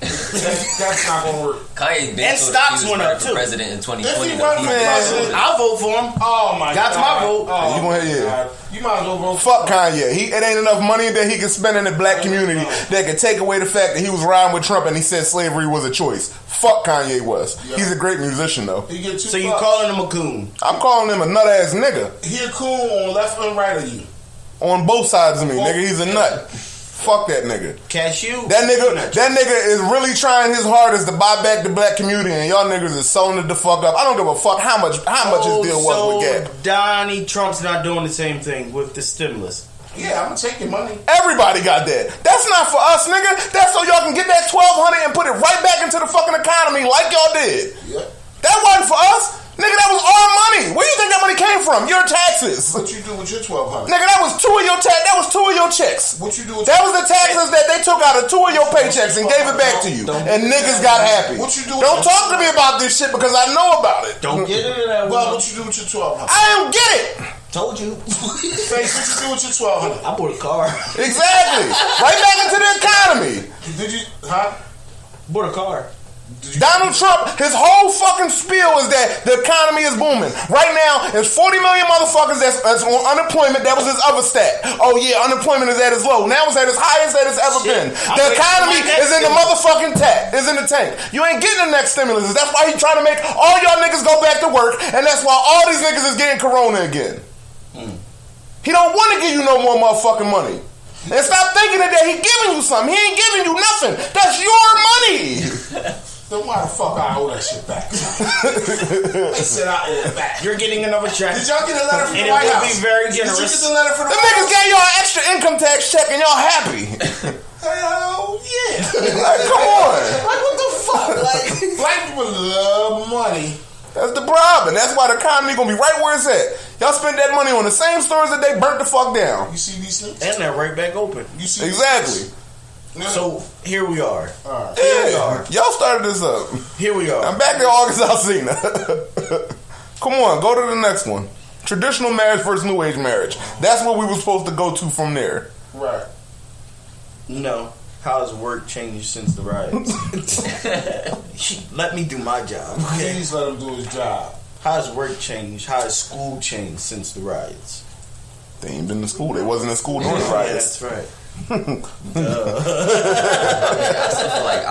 That's not gonna work. Kanye and stocks went up too. President in 2020. If he run for president, I'll vote for him. Oh my God, that's my vote. Oh, you gonna you might as well vote. Fuck Kanye. It ain't enough money that he can spend in the black community that could take away the fact that he was riding with Trump and he said slavery was a choice. Fuck Kanye West. He's a great musician though. So you calling him a coon? I'm calling him a nut ass nigga. He a coon on left and right of you. On both sides of me, nigga. He's a nut. Fuck that nigga. Cashew. That nigga is really trying his hardest to buy back the black community, and y'all niggas is selling it the fuck up. I don't give a fuck how much his deal was with Gap. Donnie Trump's not doing the same thing with the stimulus. Yeah, I'm gonna take your money. Everybody got that. That's not for us, nigga. That's so y'all can get that $1,200 and put it right back into the fucking economy like y'all did. Yeah. That wasn't for us. Nigga, that was our money. Where you think that money came from? Your taxes. What you do with your $1,200? Nigga, that was two of your checks. What you do with that was the taxes that they took out of 2 of your paychecks and gave it back to you. And niggas got happy. What you do? Don't talk to me about this shit because I know about it. Don't get into that. Well, what you do with your $1,200? I don't get it. Told you. Face, what you do with your $1,200? I bought a car. Exactly. Right back into the economy. Did you? Huh? Bought a car. Donald Trump, his whole fucking spiel is that the economy is booming. Right now, there's 40 million motherfuckers that's on unemployment. That was his other stat. Oh yeah, unemployment is at its low. Now it's at its highest that it's ever been. The economy is in the motherfucking tank. You ain't getting the next stimulus. That's why he's trying to make all y'all niggas go back to work, and that's why all these niggas is getting corona again. He don't want to give you no more motherfucking money. And stop thinking that he giving you something. He ain't giving you nothing. That's your money. Then why the fuck I owe that shit back? They said I owe it back. You're getting another check. Did y'all get a letter from the and White it House? Be very generous. Did you get the letter from the White House? The niggas gave y'all an extra income tax check and y'all happy. Hell yeah. Like, come on. Like, what the fuck? Like, black people love money. That's the problem. That's why the economy gonna be right where it's at. Y'all spend that money on the same stores that they burnt the fuck down. You see these things? And they're right back open. You see exactly. So here we are. Right. Here we are. Y'all started this up. Here we are. I'm back to August Alsina. Come on, go to the next one. Traditional marriage versus new age marriage. That's what we were supposed to go to from there. Right. No. How has work changed since the riots? Let me do my job. Okay? Please let him do his job. How has work changed? How has school changed since the riots? They ain't been to school. They wasn't in school during the riots. Yeah, that's right. I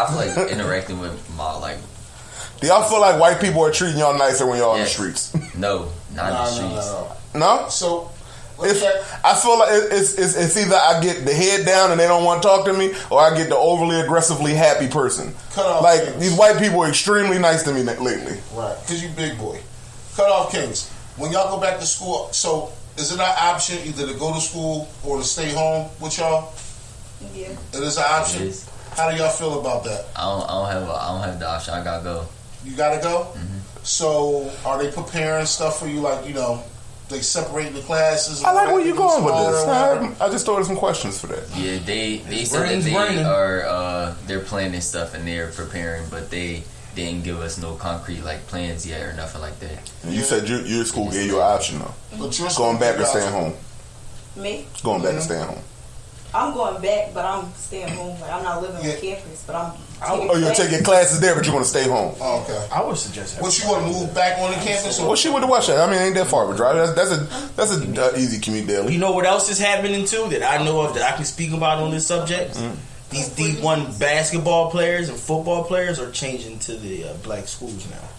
feel like interacting with my do y'all feel like white people are treating y'all nicer when y'all in the streets? No, not in the streets. No? So I feel like it's either I get the head down and they don't want to talk to me, or I get the overly aggressively happy person. Cut off like kings. These white people are extremely nice to me lately. Right, because you big boy. Cut off kings. When y'all go back to school, so is it an option either to go to school or to stay home with y'all? Yeah. It is an option. Is. How do y'all feel about that? I don't have the option. I gotta go. You gotta go. Mm-hmm. So are they preparing stuff for you? Like they separating the classes. I like where you going with this. I just thought of some questions for that. Yeah, they said that they are they're planning stuff and they're preparing, but they didn't give us no concrete like plans yet or nothing like that. And you said your school gave you an option though. But your Going back or school staying home. Me? Going back and staying home. I'm going back, but I'm staying home. Like, I'm not living on campus, but I'm. Oh, you're taking classes there, but you're going to stay home. Oh, okay. I would suggest. What, you want to move back on the campus? Or? Well, she went to West Side. I mean, ain't that far of a drive. That's a easy commute daily. You know what else is happening too that I know of that I can speak about on this subject? These D1 basketball players and football players are changing to the black schools now.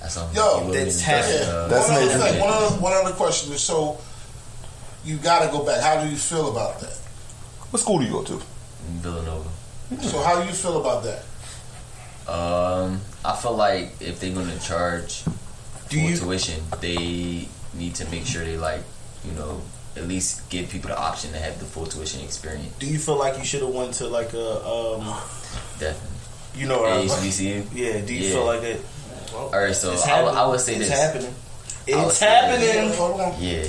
That's something that's happening. That's one other major. thing. One other question. So, you got to go back. How do you feel about that? What school do you go to? Villanova. So, how do you feel about that? I feel like if they're gonna charge full tuition, they need to make sure they at least give people the option to have the full tuition experience. Do you feel like you should have went to like a Definitely. HBCU? Yeah. Do you feel like that? All right, so I would say this. It's happening. It's happening. Hold on. Yeah,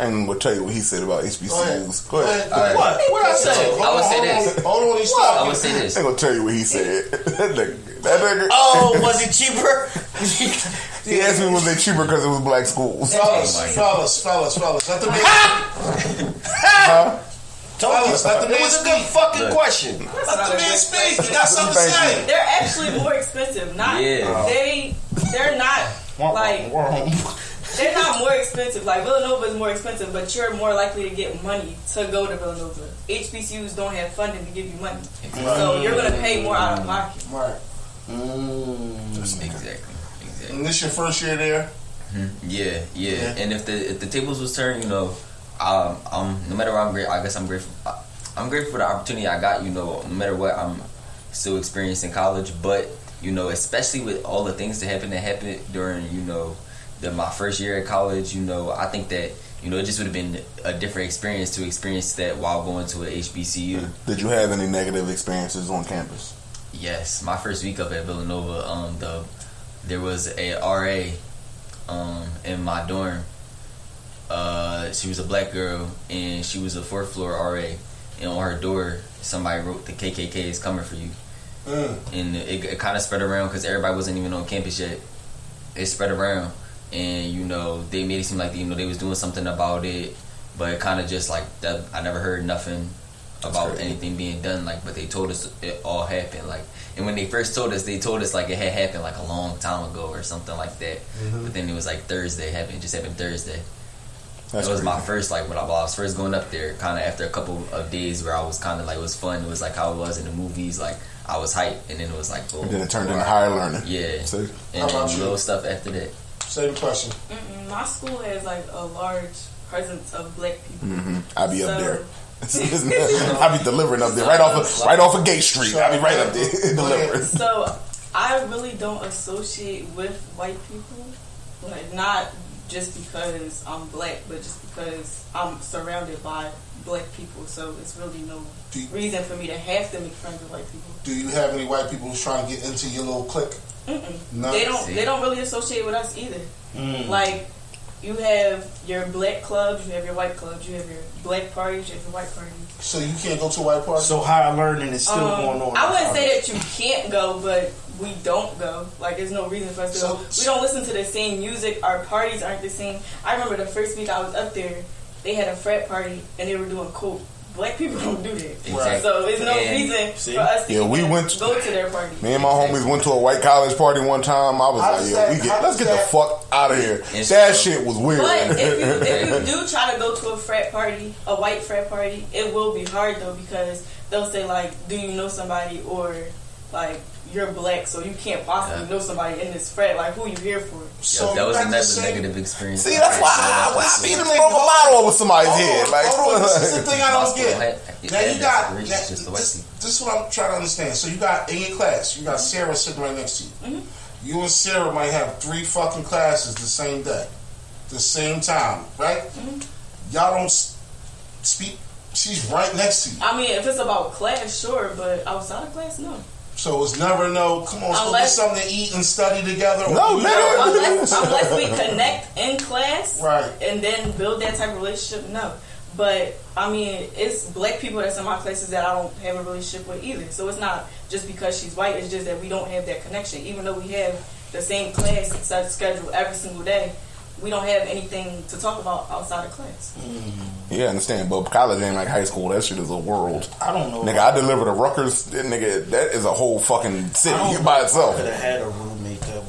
I ain't gonna tell you what he said about HBCUs. Go ahead. All right. What I say? I would say this. Hold on, he's I talking. would say this. I ain't gonna tell you what he said. That nigga. Oh, was it cheaper? He asked me was they cheaper because it was black schools. Fellas. Let the man. Fellas, let the It man was a good speak. fucking question. Let the man speak. He got something to say. They're actually more expensive. They're not like they're not more expensive. Like Villanova is more expensive, but you're more likely to get money to go to Villanova. HBCUs don't have funding to give you money, so you're gonna pay more out of pocket. Right. Exactly. And this your first year there? Yeah. And if the tables was turned, no matter what, I guess I'm grateful. I'm grateful for the opportunity I got. No matter what, I'm still experiencing college. But especially with all the things that happened during my first year at college. I think that it just would have been a different experience to experience that while going to a HBCU. Did you have any negative experiences on campus? Yes, my first week up at Villanova, there was a RA in my dorm. She was a black girl, and she was a 4th floor RA. And on her door, somebody wrote, "The KKK is coming for you." And it kind of spread around because everybody wasn't even on campus yet. It spread around, and they made it seem like they was doing something about it, but it kind of just like that. I never heard nothing about anything being done, but they told us it all happened, and when they first told us, they told us it had happened a long time ago or something like that. But then it was Thursday, it just happened Thursday. That was my first, when I was first going up there, kind of after a couple of days where I was kind of it was fun. It was how it was in the movies, I was hyped, and then it was boom. And then it turned into higher learning. Yeah. See? And then little stuff after that. Same question. My school has a large presence of black people. I be up there. I be delivering up there, right off of Gate Street. I be right up there delivering. So I really don't associate with white people, not just because I'm black, but just because I'm surrounded by black people. So it's really no reason for me to have to make friends with white people. Do you have any white people who's trying to get into your little clique? No. They don't really associate with us either. You have your black clubs, you have your white clubs, you have your black parties, you have your white parties. So you can't go to a white party? So higher learning is still going on. I wouldn't say that you can't go, but we don't go. There's no reason for us to go. We don't listen to the same music. Our parties aren't the same. I remember the first week I was up there, they had a frat party, and they were doing coke. Black people don't do that. Exactly. So there's no reason for us to go to their party. Me and my homies went to a white college party one time. I was let's get the fuck out of here. That shit was weird. But if you do try to go to a frat party, a white frat party, it will be hard though, because they'll say do you know somebody, or you're black, so you can't possibly know somebody in this frat. Who you here for? So that was another negative experience. See, that's why I be the broke a bottle over somebody's head. Hold on, this is the thing I don't get. Now you got this is what I'm trying to understand. So you got in your class, you got Sarah sitting right next to you. You and Sarah might have 3 fucking classes the same day, the same time, right? Y'all don't speak. She's right next to you. I mean, if it's about class, sure, but outside of class, no. So it's never come on, let's go get something to eat and study together. Unless we connect in class, right, and then build that type of relationship, no. But I mean, it's black people that's in my classes that I don't have a relationship with either. So it's not just because she's white. It's just that we don't have that connection. Even though we have the same class schedule every single day, we don't have anything to talk about outside of class. Yeah, I understand. But college ain't like high school. That shit is a world. I don't know. Nigga, I deliver to Rutgers. Nigga, that is a whole fucking city by itself. I could have had a roommate that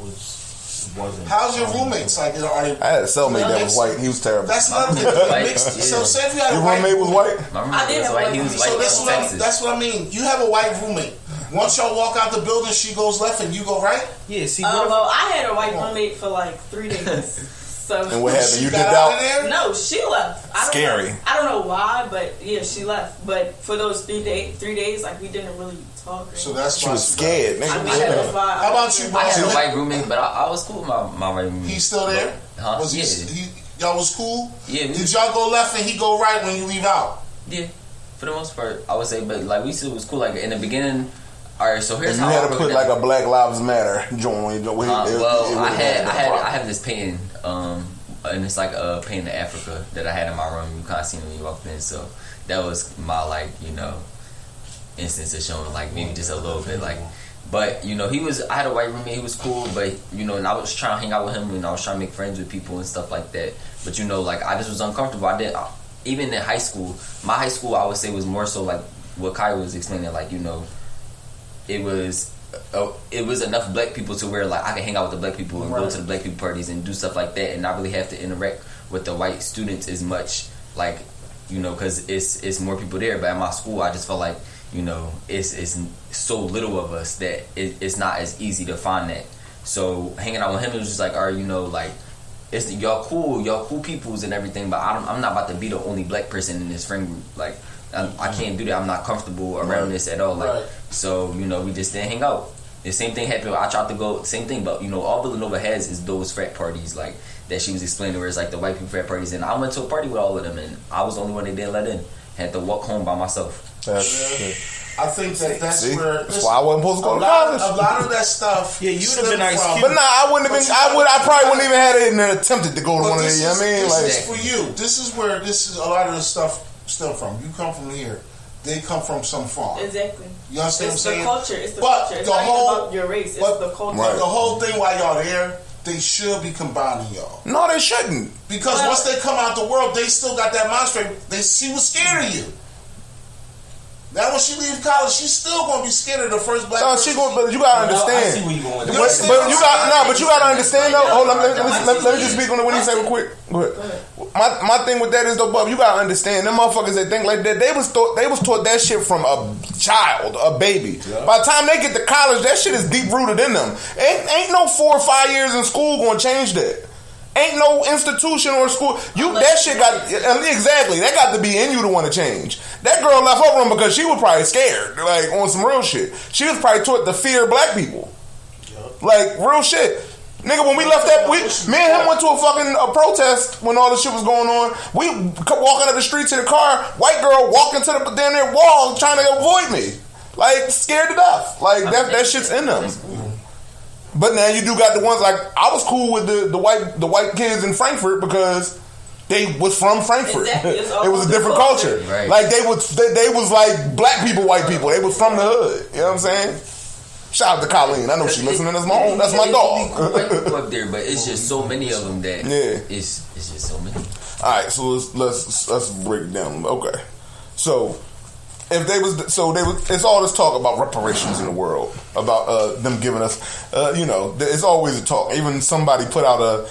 wasn't. How's your roommates? Like, are they? I had a cellmate that was white. He was terrible. That's another thing. Mixed. So say if you had Your a white roommate was white? My I did roommate was have white. white He was roommate. white So from Texas. that's what I mean. You have a white roommate. Once y'all walk out the building, she goes left and you go right. Yeah, see, Well, I had a white roommate for like 3 days. So And what happened? She You got dipped out out? of there? no, she left. Scary. I don't know why, but yeah, she left. But for those 3 days, like we didn't really talk. So that's She why was scared. I Nigga. mean, it was fine. How about you, I had a boss? white roommate, but I was cool with my white roommate. He's still there? Huh? Was he? Yeah. Y'all was cool? Yeah, we- Did y'all go left and he go right when you leave out? Yeah, for the most part, I would say. But like we said, it was cool. Like in the beginning. All right, so here's You how had I to broke put it like down. a Black Lives Matter joint. I have this painting, and it's like a painting of Africa that I had in my room. You kind of seen when you walked in, so that was my instance of showing like maybe just a little bit like. But I had a white roommate. He was cool, but and I was trying to hang out with him, and I was trying to make friends with people and stuff like that. But like I just was uncomfortable. Even in high school, my high school I would say was more so like what Kai was explaining, like it was enough black people to where like I could hang out with the black people and go to the black people parties and do stuff like that, and not really have to interact with the white students as much, like because it's more people there. But at my school, I just felt like it's so little of us that it's not as easy to find that. So hanging out with him, it was just like, all right, like it's y'all cool peoples and everything, but I'm not about to be the only black person in this friend group. Like I can't do that. I'm not comfortable around this at all. Like so, we just didn't hang out. The same thing happened. I tried to go same thing, but all Villanova has is those frat parties like that she was explaining, where it's like the white people frat parties, and I went to a party with all of them, and I was the only one they didn't let in. Had to walk home by myself. I think that's where. That's why I wasn't supposed to go to college. A lot of that stuff. Yeah, you would have been nice. But nah, I wouldn't have been. I probably wouldn't even had it attempted to go to one of these. This is for you. This is where a lot of the stuff stem from. You come from here. They come from some farm. Exactly. You understand it's what I'm saying? The culture. It's the but culture. It's the not whole, even about your race. It's the culture. But the whole thing while y'all there, they should be combining y'all. No, they shouldn't. Because once they come out the world, they still got that mind straight. She was scared of you. Now when she leaves college, she's still gonna be scared of the first black person. But you gotta understand. I see where you going. But you gotta understand though. Hold on, let me just speak on what he said real quick. Go ahead. My thing with that is though, Bub, you gotta understand. Them motherfuckers that think like that, they was taught that shit from a child, a baby. Yeah. By the time they get to college, that shit is deep rooted in them. Ain't no 4 or 5 years in school gonna change that. Ain't no institution or school. That shit got exactly. That got to be in you to want to change. That girl left her room because she was probably scared, like on some real shit. She was probably taught to fear black people, like real shit. Nigga, when we left that, me and him went to a protest when all this shit was going on. We walking up the street to the car. White girl walking to the damn near wall trying to avoid me, like scared to death. Like that shit's in them. But now you do got the ones like I was cool with the white kids in Frankfurt because they was from Frankfurt. Exactly. It was a different culture. Right. Like they was like black people, white people. They was from the hood. You know what I'm saying? Shout out to Colleen. I know she listening. That's my dog. White people up there, but it's just so many of them that it's just so many. All right, so let's break it down. Okay, so. It's all this talk about reparations in the world, about them giving us, it's always a talk. Even somebody put out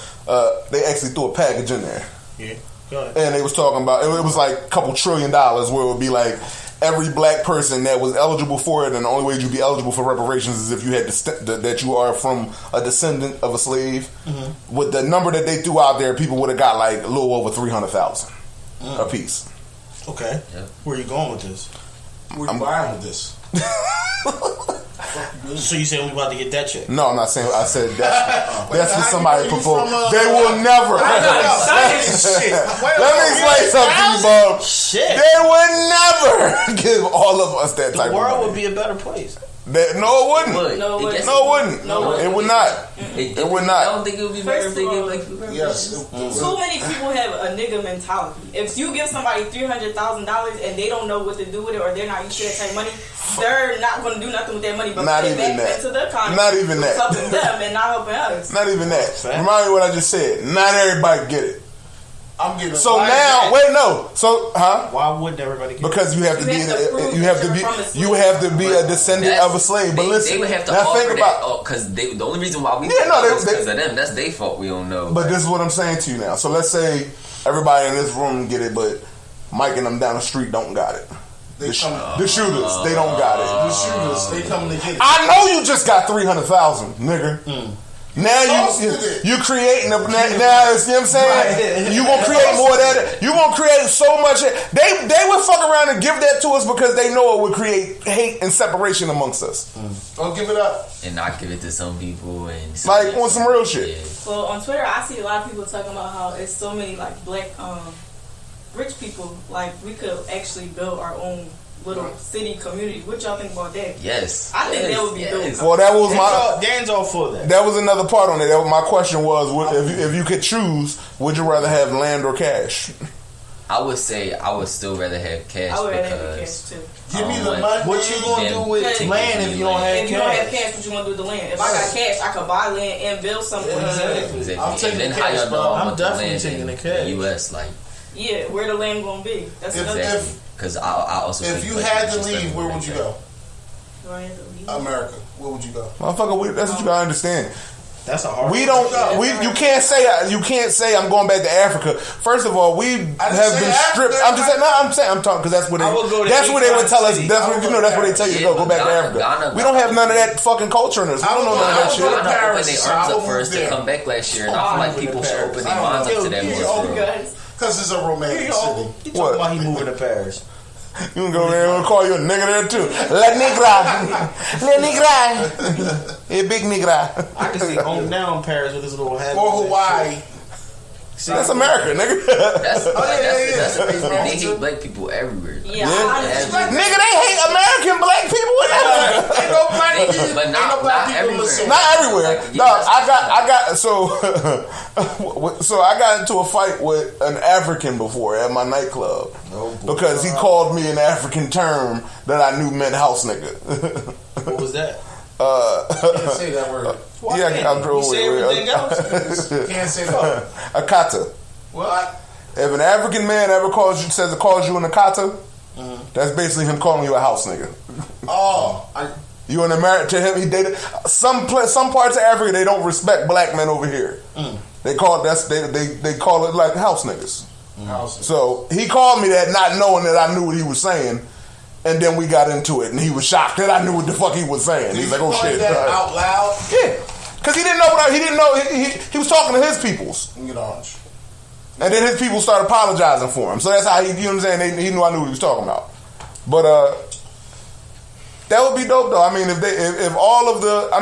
they actually threw a package in there. Yeah, go ahead. And they was talking about, it was like a couple $1 trillion where it would be like every black person that was eligible for it, and the only way you'd be eligible for reparations is if you had that you are from a descendant of a slave. Mm-hmm. With the number that they threw out there, people would have got like a little over 300,000 a piece. Okay, where are you going with this? I'm buying with this. So you saying we about to get that check? No, I'm not saying. I said that's what somebody proposed. They will never. Let me explain something to you, Bob. Shit. They would never give all of us that type of money. The world would be a better place. No, it wouldn't. No, it wouldn't. It would not. It would not. I don't think it would be better if they give black people reparations. Yes. Too many people have a nigga mentality. If you give somebody $300,000 and they don't know what to do with it, or they're not used to that type of money, they're not going to do nothing with that money. But Not put it even back that. into the economy. Not even that. Helping them and not helping us. Not even that. Remind me what I just said. Not everybody get it. I'm getting So now, wait, no. So, Why wouldn't everybody get because you have to be, you have to be a descendant of a slave. But listen, they would have to now offer think that about. because the only reason why we No, is because of them. That's their fault. We don't know. But this is what I'm saying to you now. So let's say everybody in this room get it, but Mike and them down the street don't got it. The shooters, they don't got it. The shooters, they coming to get it. I know you just got 300,000, nigga. Now you creating now it's, you know what I'm saying? You gonna create more of that. You gonna create so much. They would fuck around and give that to us because they know it would create hate and separation amongst us. Don't give it up. And not give it to some people and like on some real shit. Yeah. Well, on Twitter, I see a lot of people talking about how it's so many like black rich people. Like we could actually build our own little city community. What y'all think about that? Yes. I think that would be dope. Well, that was Dan's all for that. That was another part on it. My question was, if you could choose, would you rather have land or cash? I would say I would still rather have cash. I would rather have cash too. Give me the money. What you gonna do with land if you don't have cash? If you don't have cash, what you gonna do with the land? If I got cash, I could buy land and build something. Exactly. I'm taking then the how cash, y'all know bro. how I'm much the definitely land taking in the cash. the U.S. like? Yeah, where the land gonna be? That's another thing. Because I also if think you like had to just leave, like where that. would you go? Do I have to leave? America. Where would you go? Motherfucker, that's what you gotta understand. That's a hard. We don't. You can't say I'm going back to Africa. First of all, we have been stripped. I'm just saying. No, I'm talking because that's what that's what they would tell us. That's what that's what they tell you to go back to Africa. We don't have none of that fucking culture in us. We don't know none of that shit. Ghana opened their arms up for us to come back last year, and I feel like people should open their minds up to that more. Because it's a romantic city. What? Why he moving to Paris? You can go there and call you a nigga there too. La Negra. Hey, big Negra. I can see home now in Paris with this little hat. Or Hawaii. See, that's America, nigga. That's the reason they hate black people everywhere. Yeah. Nigga, they hate American black people in Africa. Ain't no black people. But not everywhere. Not everywhere. Like, No, I got so I got into a fight with an African before at my nightclub because he called me an African term that I knew meant house nigga. What was that? Can't say that word. Yeah, I drove say everything else. Can't say that. Akata. What? If an African man ever calls you an Akata, that's basically him calling you a house nigga. Oh, You in America? To him, he dated some parts of Africa. They don't respect black men over here. They call they call it like house niggas. So he called me that, not knowing that I knew what he was saying, and then we got into it, and he was shocked that I knew what the fuck he was saying. He's like, "Oh shit!" That out loud? Yeah, because he didn't know he was talking to his peoples, You know. and then his people started apologizing for him. So that's how he, you know what I'm saying? He knew I knew what he was talking about. But that would be dope though. I mean, if all of the, I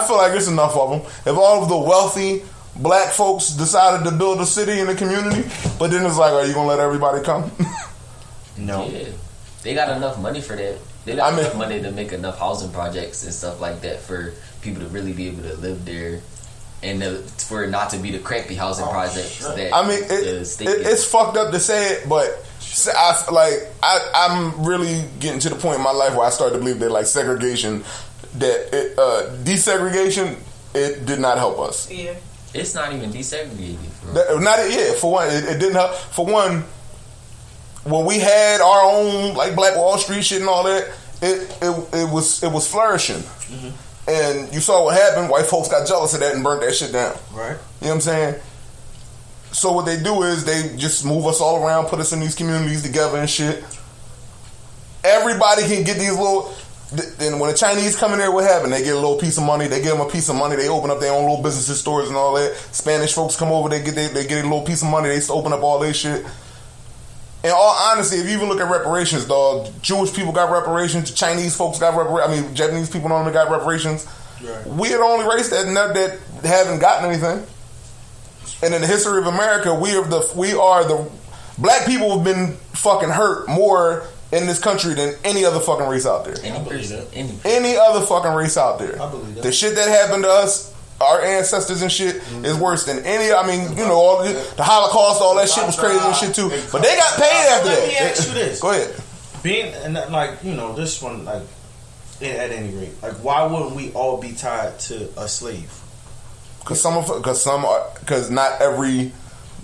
feel like there's enough of them. If all of the wealthy black folks decided to build a city in the community, but then it's like, are you gonna let everybody come? No. Yeah. They got enough money for that. They got enough money to make enough housing projects and stuff like that for people to really be able to live there, and for it not to be the crappy housing projects that. It's fucked up to say it, but I'm really getting to the point in my life where I start to believe that like segregation, desegregation, it did not help us. Yeah. It's not even desegregated. For one, it didn't help. For one, when we had our own like Black Wall Street shit and all that, it was flourishing. And you saw what happened. White folks got jealous of that and burnt that shit down. Right. You know what I'm saying? So what they do is they just move us all around, put us in these communities together and shit. Everybody can get these little. Then when the Chinese come in there, what happened? They get a little piece of money. They give them a piece of money. They open up their own little businesses, stores, and all that. Spanish folks come over. They get a little piece of money. They open up all their shit. In all honesty, if you even look at reparations, dog, Jewish people got reparations. Chinese folks got reparations. Japanese people normally got reparations. Right. We're the only race that haven't gotten anything. And in the history of America, we are the black people have been fucking hurt more in this country than any other fucking race out there. Any other fucking race out there. I believe that. The shit that happened to us, our ancestors and shit, is worse than any. I mean, you know, all the Holocaust, all that shit was crazy and shit too. But they got paid after that. Let me ask you this. Go ahead. Being and like, you know, this one, like, at any rate, like, why wouldn't we all be tied to a slave? Because not every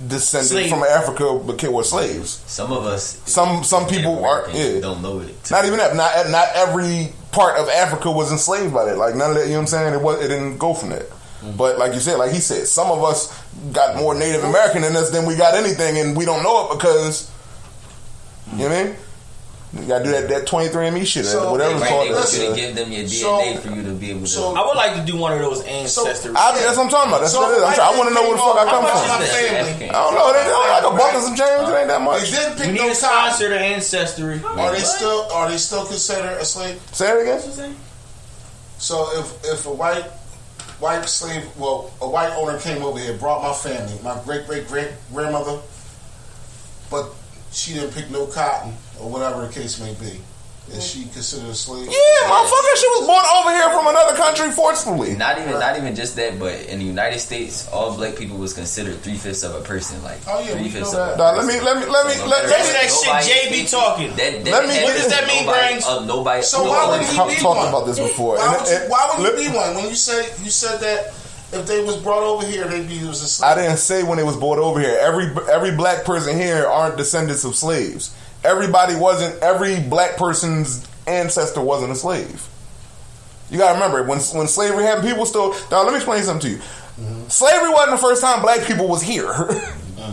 descendant Slave. from Africa were slaves. Some of us, Some people are. Yeah. don't know it. Not even that. Not every part of Africa was enslaved by that. Like none of that. You know what I'm saying? It didn't go from that. Mm-hmm. But like you said, like he said, some of us got more Native American in us than we got anything, and we don't know it because you know what I mean. You gotta do that 23andMe shit, So, whatever it's Right, called. they want you to give them your DNA for you to be able to. I would like to do one of those ancestors. That's what I'm talking about. That's what it is. I want to know where the fuck I come from. My family. I don't know. They like a buck and some change. It ain't that They much. didn't we pick need no to time. sponsor the ancestry. Are they still considered a slave? Say it again. So if a white slave, a white owner came over here, brought my family, my great grandmother, but she didn't pick no cotton or whatever the case may be, is she considered a slave? Yeah, motherfucker, she was born over here from another country forcefully. Not even just that, but in the United States, all black people was considered 3/5 of a person. Like Oh, yeah, we 3/5 know of that. a Nah, person. let me. That's that shit JB talking. What does that mean, Brains? Nobody. So why would he be talked one? about this before. Why would he be one? When you said that if they was brought over here, they'd be used as slaves. I didn't say when they was brought over here. Every black person here aren't descendants of slaves. Every black person's ancestor wasn't a slave. You gotta remember when slavery happened, people still. Now let me explain something to you. Mm-hmm. Slavery wasn't the first time black people was here.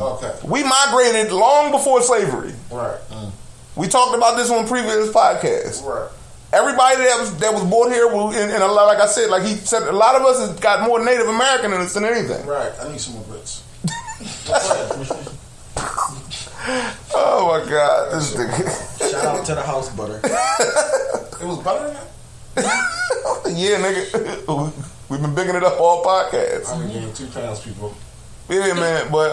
Okay. We migrated long before slavery. Right. We talked about this on previous podcasts. Right. Everybody that was born here, and a lot, like I said, like he said, a lot of us has got more Native American in us than anything. Right. I need some more grits. Oh my God, this nigga. Shout out to the house butter. It was butter in it? Yeah, nigga. We've been bigging it up all podcasts. I only gained 2 pounds, people. Yeah, man. But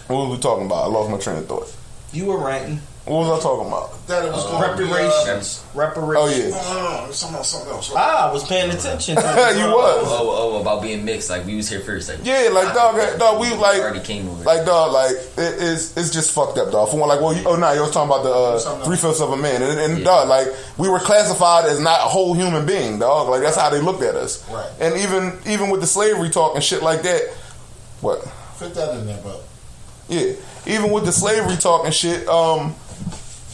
what was we talking about? I lost my train of thought. You were ranting. What was I talking about? That it was going to be, Reparations. Oh yeah. no, it's something else. I was paying attention. You was. Oh, about being mixed. Like we was here first. Like Yeah, like dog, we like already came over. like dog, like it's just fucked up, dog. For one, like, well, you was talking about the 3/5 of a man, and Yeah. dog, like we were classified as not a whole human being, dog. Like that's how they looked at us. Right. And even with the slavery talk and shit like that, what? Fit that in there, bro. Yeah, even with the slavery talk and shit, dog.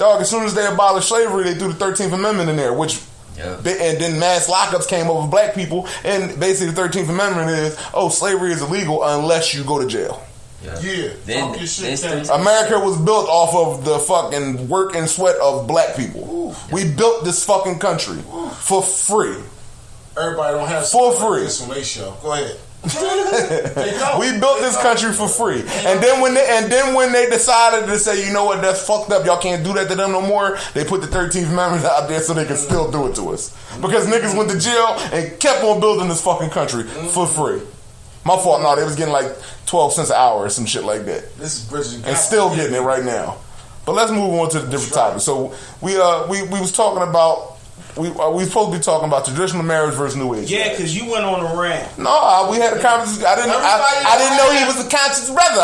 As soon as they abolished slavery, they threw the 13th Amendment in there, which. Yeah. And then mass lockups came over black people, and basically the 13th Amendment is, slavery is illegal unless you go to jail. Yeah. Then Talk your shit, then- Kenny. America was built off of the fucking work and sweat of black people. We built this fucking country for free. Everybody don't have For something like free. this on their show. Go ahead. They don't. We built this country for free, and then when they decided to say, you know what, that's fucked up, y'all can't do that to them no more, they put the 13th Amendment out there so they can still do it to us. Because niggas went to jail and kept on building this fucking country for free. My fault, no, they was getting like 12 cents an hour or some shit like that, This is Bridgin. and still getting it right now. But let's move on to the different topics. So we was talking about. We supposed to be talking about traditional marriage versus new age. Yeah, because you went on a rant. No, we had a conversation. I didn't know he was a conscious brother.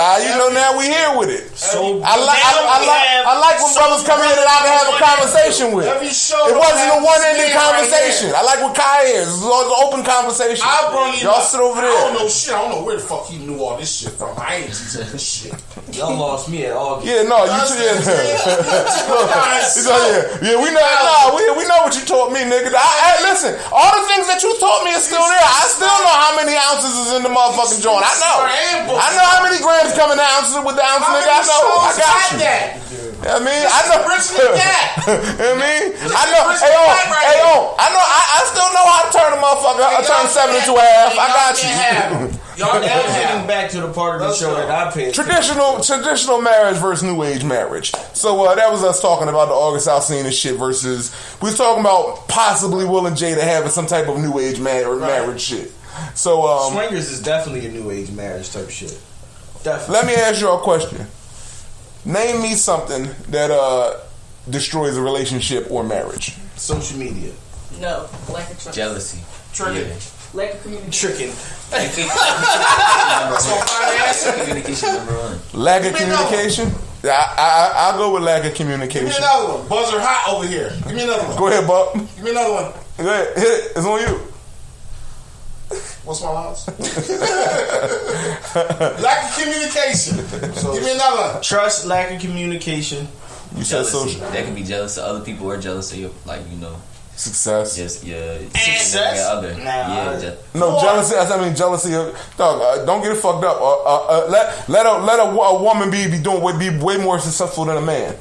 Now we here with it. So I like when brothers come in and I can have a conversation with. Every show It wasn't a one-ended right conversation. I like what Kai is. It was an open conversation. I brought him Y'all up. sit over I there. don't know shit. I don't know where the fuck he knew all this shit from. I ain't teaching this shit. Y'all lost me at August. Yeah, no, you too. Yeah, we know. Nah, we know what you taught me, nigga. Listen, all the things that you taught me is still there. I still know how many ounces is in the motherfucking joint. I know how many grams come in the ounces with the ounce, nigga. I know. I got you. I mean, I know. You know what I mean? I know. I still know how to turn a motherfucker. I turn 7 into a half. I got you. Y'all now getting back to the part of the show that I paid. Traditional marriage versus new age marriage. So that was us talking about the August Alsina and shit versus we was talking about possibly Will and Jada having some type of new age marriage shit. So Swingers is definitely a new age marriage type shit. Definitely. Let me ask you a question. Name me something that destroys a relationship or marriage? Social media. No, lack of trust. Jealousy. Tricking. Yeah. Lack of communication. Tricking. That's my final answer. Communication number one. Lack of Give me another communication? I'll go with lack of Give communication. me another one. Buzzer hot over here. Give me another one. Go ahead, Buck. Give me another one. Go ahead. Hit it. It's on you. What's my odds? Lack of communication. Give me another one. Trust, lack of communication. You said Jealousy. social. That can be jealous of other people or jealous of your, like, you know, Success. just your Success? other. Nah. Yeah, No, jealousy. I mean, jealousy of dog. Don't get it fucked up. Let a woman be way more successful than a man.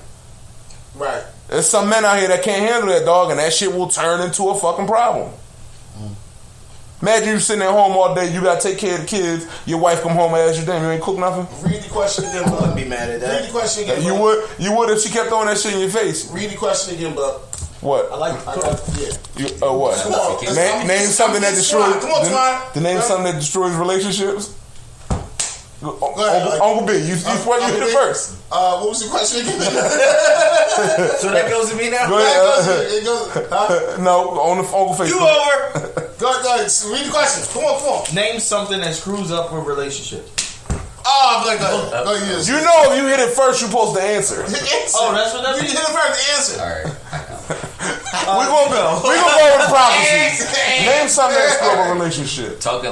Right. There's some men out here that can't handle that, dog, and that shit will turn into a fucking problem. Imagine you sitting at home all day. You gotta take care of the kids. Your wife come home and ask you, "Damn, you ain't cook nothing." Read the question again, I wouldn't bud. be mad at that. Read the question again, You bud. would if she kept throwing that shit in your face. Read the question again, bud. What? I like I got, yeah. What? Come on. Name something that destroys. Come on, Twine. To name something that destroys relationships. ahead. Uncle B, you hit it first. What was the question again? So that goes to me now? Go ahead. It goes, huh? No, on the Uncle face. You over. Go ahead. Read the question. Come on. Name something that screws up a relationship. Oh, go ahead. Yes. You know, if you hit it first, you're supposed to answer. Oh, that's what that You means? hit it first. Answer. All right. We're gonna go with the prophecies. Name something that screw up a relationship. Talking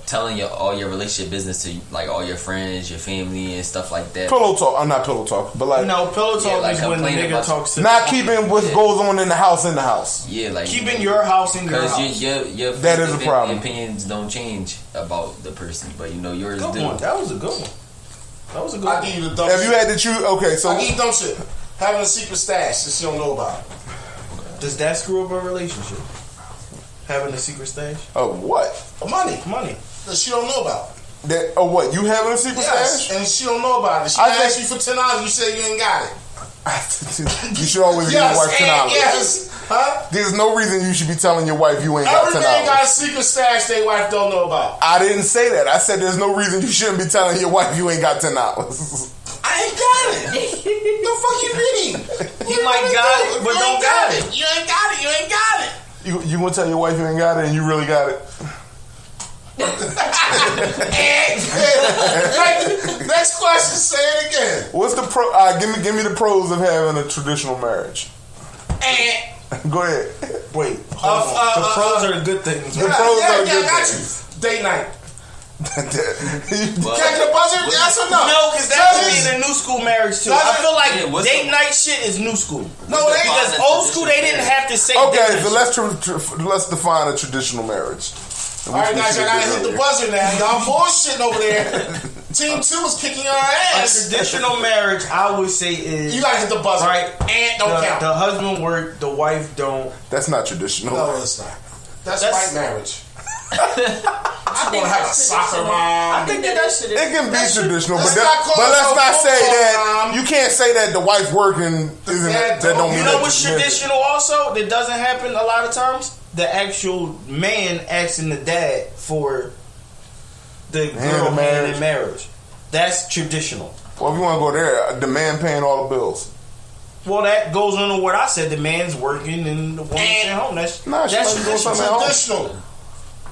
telling all your relationship business to like all your friends, your family, and stuff like that. Pillow talk. I'm not pillow talk, but like No, pillow talk like is when the complaining nigga about- talks to not keeping what goes on in the house. Yeah, like keeping your house in your because house. your That is a problem. Opinions don't change about the person, but you know yours Good do. one. That was a good one. That was a good I one. give you the dumb If you shit. had to choose, okay, so I give you dumb shit. Having a secret stash that you don't know about. Does that screw up a relationship? Having a secret stash? what? Money Money. that she don't know about. That what? You having a secret Yes, stash? and she don't know about it. She I asked think- you for $10. You say you ain't got it. You should always give your wife $10. Yes. Huh? There's no reason you should be telling your wife you ain't got Every man got a $10. secret stash their wife don't know about. I didn't say that. I said there's no reason you shouldn't be telling your wife you ain't got $10. I ain't got it. The fuck you mean? You might got it, but don't got it. You ain't got it. You ain't got it. You gonna tell your wife you ain't got it and you really got it? Next question. Say it again. What's the pro? Give me the pros of having a traditional marriage. Go ahead. Wait. Hold on. The pros are the good things. The pros are I good got things. you. Date night. Well, Can I get a buzzer? Yes or no? No, because that would be in a new school marriage too. I feel like Yeah, what's date the- night shit is new school. No, they Because old school they didn't have to say Okay, date so night. let's define a traditional marriage. All right, guys, I gotta hit the buzzer now. Y'all bullshitting over there. Team 2 is kicking your A ass. traditional marriage, I would say, is You gotta hit the buzzer. right. And don't count. The husband work, the wife don't. That's not traditional. No, it's not. That's That's- white marriage. I want to have a soccer mom. I think that shit It can be traditional, but Let's not call it let's no not say football, that. Mom. You can't say that the wife working isn't dad that don't don't. mean You that know what's the- traditional also that doesn't happen a lot of times? The actual man asking the dad for the girl hand in marriage. That's traditional. Well, if you want to go there, the man paying all the bills. Well, that goes into what I said. The man's working and the woman's at home. That's Nah, she that's might be doing something at home. Traditional.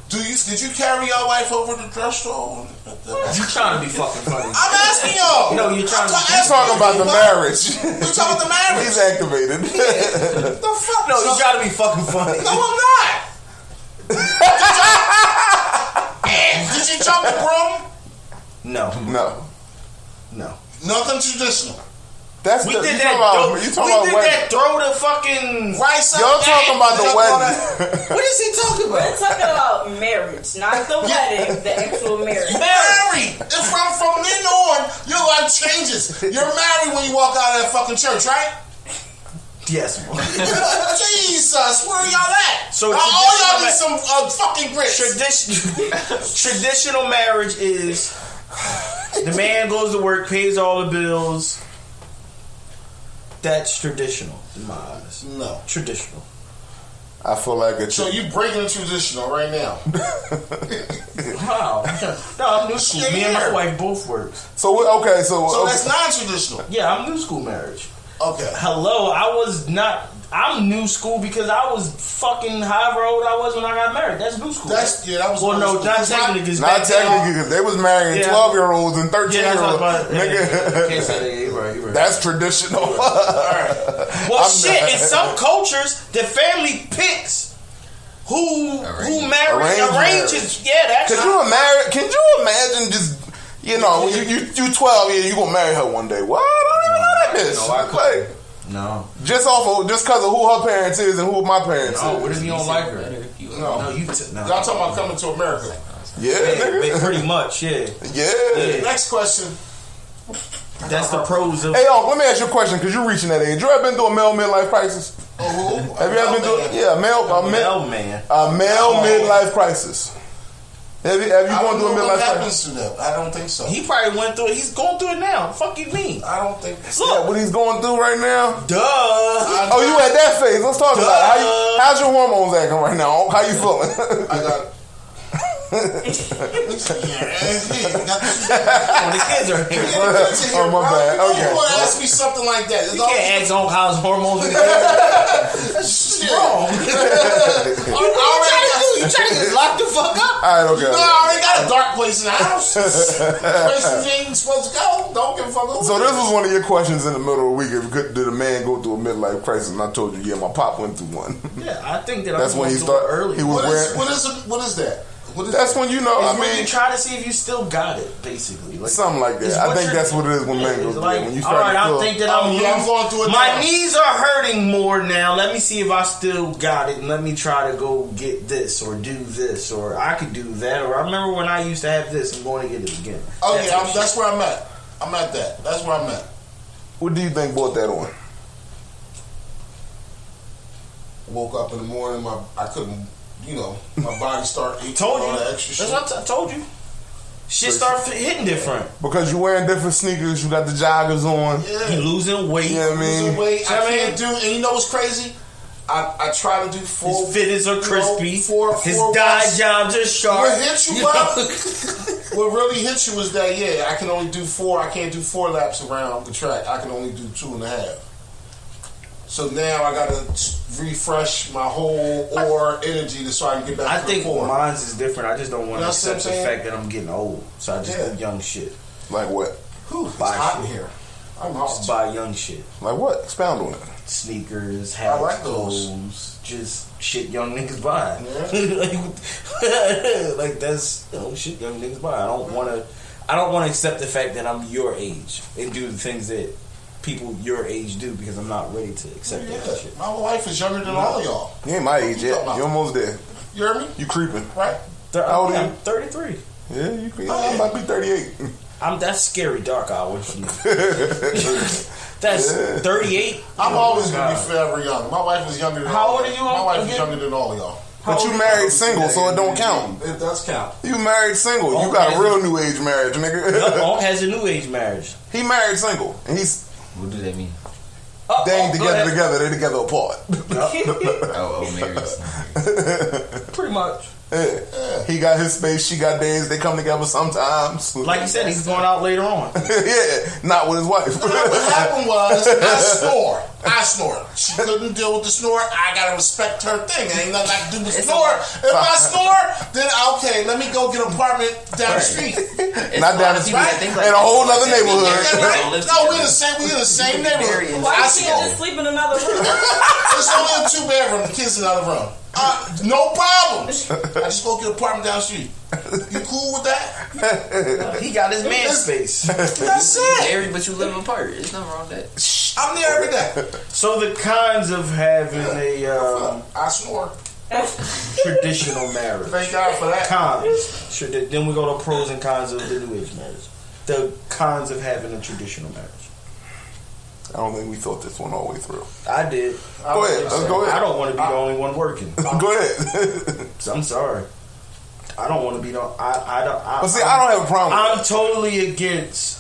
Did you carry your wife over to the drugstore? You trying to be fucking funny? I'm asking y'all. No, you're trying to. He's talking about the marriage. We're talking about the marriage. He's activated. The fuck? No, you trying to be fucking funny. No, I'm not. Did you jump the broom? No, No, Nothing traditional. that's we the, did you that. talking about, you talking about we did wedding. that. Throw the fucking. Rice up. Y'all talking about the Jump on that. wedding. What is he talking We're about? talking about marriage, not the wedding, the actual marriage. Married. If from then on, your life changes. You're married when you walk out of that fucking church, right? Yes. Jesus, where are y'all at? So all y'all traditional need some fucking grits. Traditional marriage is the man goes to work, pays all the bills. That's traditional in my eyes. No. Traditional. I feel like it's So you breaking traditional right now. Wow. No, I'm new school. Me and my wife both work. so okay. So So that's non-traditional. Yeah, I'm new school marriage. Okay. Hello, I was not. I'm new school because I was fucking however old I was when I got married. That's new school. That was. Well, no, not technically. Not technically, because they was marrying 12-year-olds and 13-year-olds. Nigga, can't say that. You're right. That's traditional. All right. Well, shit. In some cultures, the family picks who arranges. Yeah, that's. Can you imagine just? You know, you 12, you gonna marry her one day. What? I don't even know that bitch. No, I couldn't. No. Just because of who her parents is and who my parents is. What if you don't like her? No, y'all talking about coming to America? Yeah, nigga. Pretty much, yeah. Yeah. Next question. That's the pros of. Hey, let me ask you a question because you're reaching that age. You ever been through a male midlife crisis? Oh, have you ever been through? Yeah, a male midlife crisis. Have you gone through a midlife crisis? To that? I don't think so. He probably went through it. He's going through it now. The fuck you mean? I don't think so. Yeah, what he's going through right now? Duh. Oh, you at that phase. Let's talk about it. How's your hormones acting right now? How you feeling? I got... The kids are here. Oh, my bad. Okay. You want to ask me something like that? You can't ask on how's hormones. That's wrong. You trying to lock the fuck up? All right, okay. No, I already got a dark place in the house. Places you ain't supposed to go. Don't give a fuck. So this was one of your questions in the middle of the week. Did a man go through a midlife crisis? And I told you, yeah, my pop went through one. Yeah, I think that that's when he started early. He was what is that? That's when you know. I mean, you try to see if you still got it, basically, like, something like that. I think that's what it is when men go through it. When you start all right, I think that I'm going through it. My knees are hurting more now. Let me see if I still got it, and let me try to go get this or do this, or I could do that. Or I remember when I used to have this. I'm going to get it again. Oh yeah, that's where I'm at. I'm at that. That's where I'm at. What do you think brought that on? Woke up in the morning, I couldn't. You know, my body started eating all that extra shit. That's what I told you. Shit started hitting different. Because you're wearing different sneakers, you got the joggers on. Yeah. You losing weight. You know what I mean? Losing weight. I can't do, and you know what's crazy? I try to do four. His fitteds are crispy. Four his dye jobs are sharp. What hits you, Bob? What really hits you is that, I can only do 4. I can't do 4 laps around the track. I can only do 2.5. So now I got to refresh my whole energy so I can get back to the 4. Mine's is different. I just don't want to accept the fact that I'm getting old. So I just do young shit. Like what? It's hot in here. I'm hot. Just buy young shit. Like what? Expound on it. Sneakers, hats, clothes, just shit young niggas buy. Yeah. Like that's shit young niggas buy. I don't want to accept the fact that I'm your age and do the things that people your age do because I'm not ready to accept that shit. My wife is younger than all of y'all. You ain't my age yet. You almost there. You heard me? You creeping. Right? How old are you? 33. Yeah, I'm about to be 38. That's scary dark hour for you. That's 38. I'm always going to be forever young. My wife is younger than How old are you? My wife is younger than all of y'all. But you married single, so it don't count. It does count. You married single. You got a real new age marriage, nigga. Onk has a new age marriage. He married single, and he's. What do they mean? They ain't together. They together apart. Married. Pretty much. Yeah. He got his space, she got theirs. They come together sometimes. Like you said, he's going out later on. Yeah, not with his wife. What happened was, I snore. She couldn't deal with the snore. I gotta respect her thing. Ain't nothing I can do with snore. If I snore, then okay, let me go get an apartment down the street. Not down the street. In a whole other neighborhood. No, we in the same neighborhood. Why can't you just sleep in another room? It's only a 2-bedroom. The kids in another room. No problems. I just go get an apartment down the street. You cool with that? He got his man space. That's it. Married, but you live apart. There's nothing wrong with that. I'm there every day. So the cons of having a I snore. Traditional marriage. Thank God for that. Cons. Then we go to pros and cons of the new age marriage. The cons of having a traditional marriage. I don't think we thought this one all the way through. I did. Go ahead. Go ahead. I don't want to be the only one working. Go ahead. I'm sorry. I don't want to be the. I don't have a problem. I'm totally against.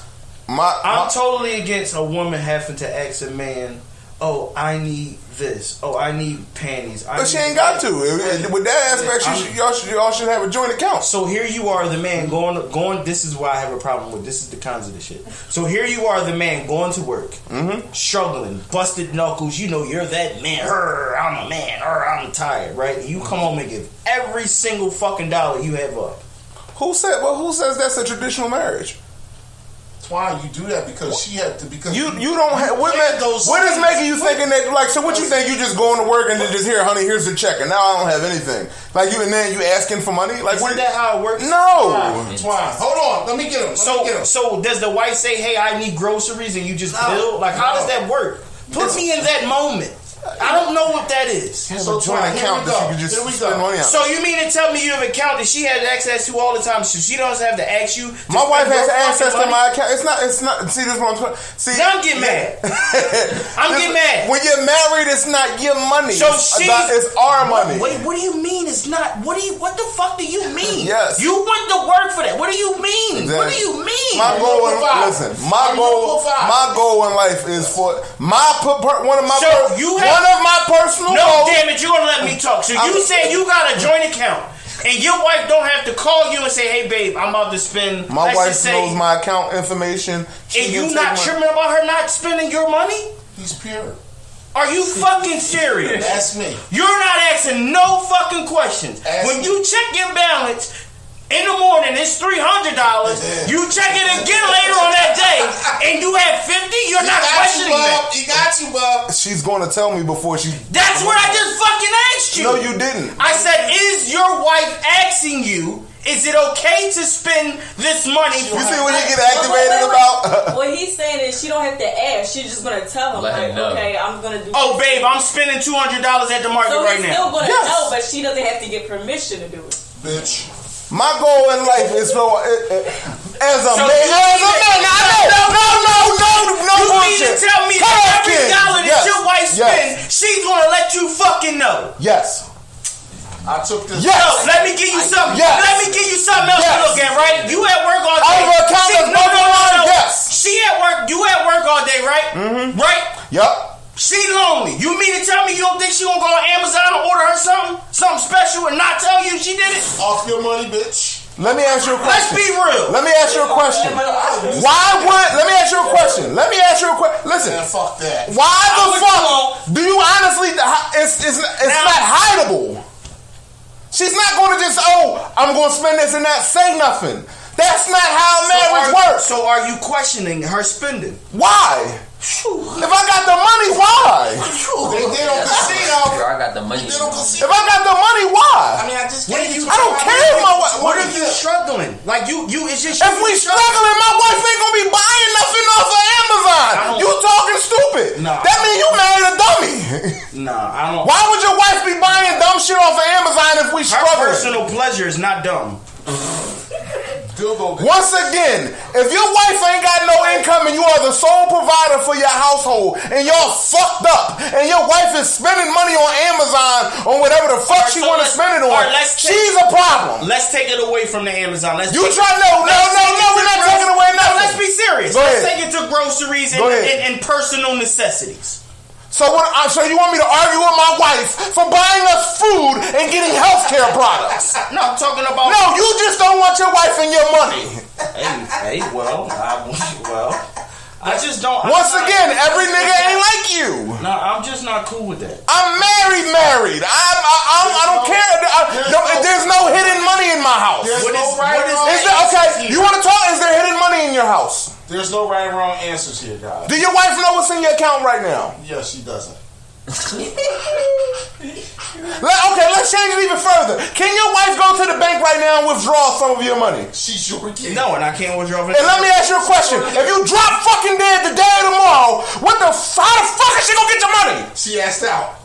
I'm totally against a woman having to ask a man oh, I need this. Oh, I need panties. But she ain't got to. With that aspect, y'all should have a joint account. So here you are, the man going. This is why I have a problem with. This is the cons of the shit. So here you are, the man going to work, struggling, busted knuckles. You know you're that man. I'm a man. I'm tired, right? You come home and give every single fucking dollar you have up. Who says that's a traditional marriage? Why you do that? Because she had to. Because you don't have. What is making you thinking that? Like, so what you think? You just going to work and then just here, honey, here's the check, and now I don't have anything. Like and then you asking for money? Like, isn't that how it works? No. Twine. Hold on. Let me get him. So does the wife say, "Hey, I need groceries," and you just bill? Like, how does that work? Put me in that moment. I don't know what that is. So joint account that you can just spend money on. So you mean to tell me you have an account that she has access to all the time, so she doesn't have to ask you? My wife has access to my account. It's not. See, this one. See, now I'm getting mad. I'm getting mad. When you're married, it's not your money. So it's our money. Wait, what do you mean? It's not. What the fuck do you mean? Yes. You went to work for that. What do you mean? Exactly. What do you mean? My goal in life is for one of my personal. No, damn it, you're gonna let me talk. So you said you got a joint account, and your wife don't have to call you and say, "Hey, babe, I'm about to spend." My wife knows my account information. And you not tripping about her not spending your money? He's pure. Are you fucking serious? That's me. You're not asking no fucking questions. When you check your balance in the morning, it's $300. You check it again later on that day, and you have 50. You're not questioning that. He got you, Bob. She's going to tell me before she. That's what I just fucking asked you. No, you didn't. I said, is your wife asking you? Is it okay to spend this money? You see what he get activated about? What he's saying is she don't have to ask. She's just gonna tell him, like, okay, I'm gonna do. Oh, babe, I'm spending $200 at the market right now. So he's still gonna know, but she doesn't have to get permission to do it. Bitch. My goal in life is as a man. No you bullshit. You mean to tell me that every dollar that your wife spends, she's gonna let you fucking know? Yes. I took this. Yes. Yo, let me give you something. Yes. Let me give you something else to look at, right? You at work all day. No. Yes. She at work. You at work all day, right? Mm-hmm. Right? Yup. She lonely. You mean to tell me you don't think she gonna go on Amazon and order her something special and not tell you she did it? Off your money, bitch. Let me ask you a question. Let's be real. Let me ask you a question. Let me ask you a question. Listen. Man, fuck that. Why the fuck do you honestly? It's not hideable. She's not going to just I'm going to spend this and not say nothing. That's not how marriage works. So are you questioning her spending? Why? If I got the money, why? They don't casino. I got the money. If I got the money, why? I mean, I don't care if my wife. What if you struggling? Like you, it's just. If we struggling, my wife ain't gonna be buying nothing off of Amazon. You talking stupid? Nah. That mean you married a dummy. Nah, I don't. Why would your wife be buying dumb shit off of Amazon if we struggling? Her personal pleasure is not dumb. Once again, if your wife ain't got no income and you are the sole provider for your household and y'all fucked up and your wife is spending money on Amazon on whatever the fuck she want to spend it on, she's a problem. Let's take it away from the Amazon. No, we're not taking away nothing. No, let's be serious. Let's take it to groceries and personal necessities. So you want me to argue with my wife for buying us food and getting healthcare products? No, I'm talking about. No, you just don't want your wife and your money. I just don't. Once again, every nigga ain't like you. No, I'm just not cool with that. I'm married. I don't care. There's no hidden money in my house. You want to talk? Is there hidden money in your house? There's no right or wrong answers here, guys. Do your wife know what's in your account right now? Yes, she doesn't. Okay, let's change it even further. Can your wife go to the bank right now and withdraw some of your money? She sure can. No, and I can't withdraw it. And let me ask you a question. If you drop fucking dead the day of tomorrow, how the fuck is she gonna get your money? She asked out.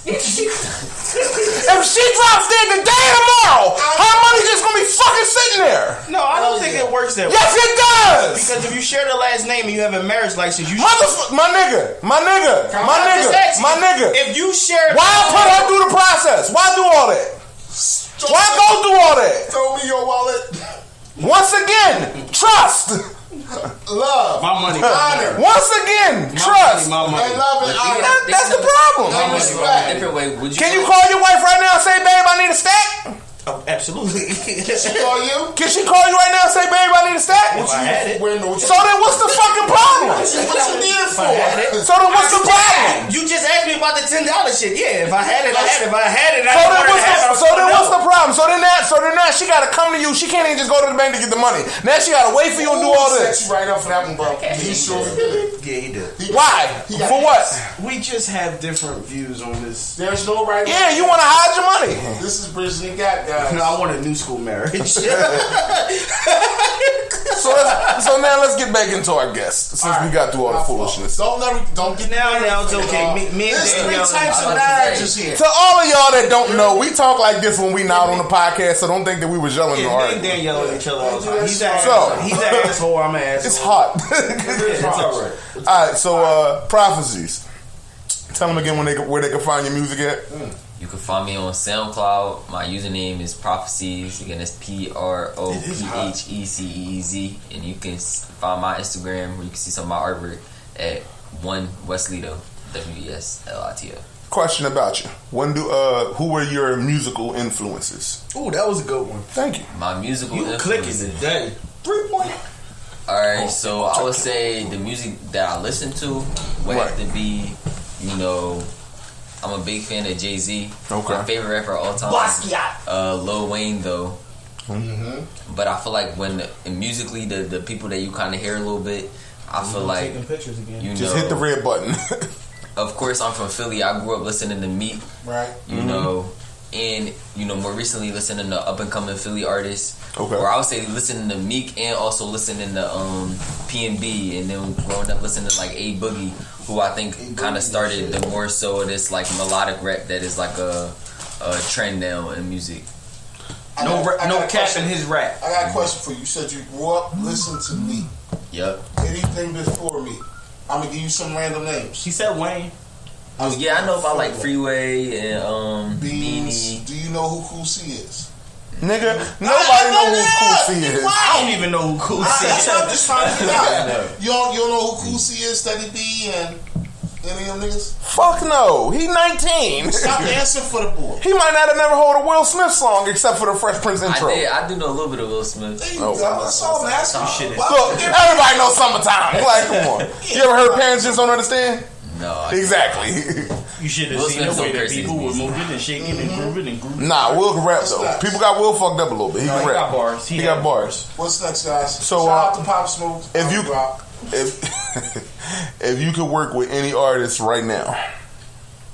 If she drops dead the day of tomorrow, her money just gonna be fucking sitting there. No, I don't think it works that way. Yes, it does. Because if you share the last name and you have a marriage license, my nigga. If you share, why put her through the process? Why do all that? Why go through all that? Throw me your wallet. Once again, trust. Love. My money. Honor. Once again, trust. My money. And love and honor. That's the problem. No respect. Different way. Would you Can you call your wife right now and say, babe, I need a stack? Oh, absolutely. She call you? Can she call you right now and say, babe, I need a stack? If I had it. So then what's the fucking problem? What you need it for? So then what's the problem? You just asked me about the $10 shit. Yeah, if I had it, I had it. If I had it, I So then wanted to have it. so then what's the problem? So then now she gotta come to you. She can't even just go to the bank to get the money. Now she gotta wait for you and do all Set this. you right up for that one, bro. He sure did. Yeah, he did. Why? got For what? We just have different views on this. There's no right. Yeah, you wanna hide your money. This is Bridgin and Gap, guys. I want a new school marriage. So now let's get back into our guests since we got through all the foolishness. Don't get now it's okay. Me and There's three Danielle. types of marriages here. To all of y'all that don't know, we talk like this when we not on the podcast, so don't think that we was yelling or Me and arguing. Danielle at each other all the time. He's an So- asshole. I'm an asshole. It's hot. It's all right. All right, so prophecies. Tell them again where they can find your music at. You can find me on SoundCloud. My username is Prophecies. Again, it's PROPHECEEZ. And you can find my Instagram where you can see some of my artwork at 1Weslito, WESLITO. Question about you: who were your musical influences? Ooh, that was a good one. Thank you. My musical You clicking influences. today. 3 point. Alright, so I would say the music that I listen to would have to be, I'm a big fan of Jay-Z. Okay. My favorite rapper of all time is Lil Wayne, though. Mm-hmm. But I feel like musically, the people that you kind of hear a little bit, I feel like, pictures again. Just hit the red button. Of course, I'm from Philly. I grew up listening to Meek, Right. you know, and, more recently listening to up-and-coming Philly artists. Okay. Or I would say listening to Meek and also listening to P&B, and then growing up listening to like A Boogie, who I think kind of started the more so of this like melodic rap that is like a trend now in music. No cap question. in his rap. I got a question for you. You said you grew up listening to me. Yep. Anything before me? I'm gonna give you some random names. He said Wayne. Oh yeah, I know about like Freeway and Beans. Beanie. Do you know who Cool C is? Nigga, nobody know who Cool C is. I don't even know who Cool C That's is. what I'm just trying to figure out. You don't know who Cool C is, Steady B, and any of them niggas? Fuck no. He 19. Stop answering for the boy. He might not have never heard a Will Smith song except for the Fresh Prince intro. I do know a little bit of Will Smith. There you go. That's all I'm asking. Shit is- Look, everybody knows Summertime. Like, come on. You ever heard Parents Just Don't Understand? No. Exactly. You should have Will seen the Smith's way so that crazy people these were days. moving and shaking and grooving and grooving. Nah, Will can rap though. next? People got Will fucked up a little bit. He No, can he rap. got bars. He got bars. What's next, guys? So, shout out to Pop Smoke. if you- Rock. If you could work with any artist right now,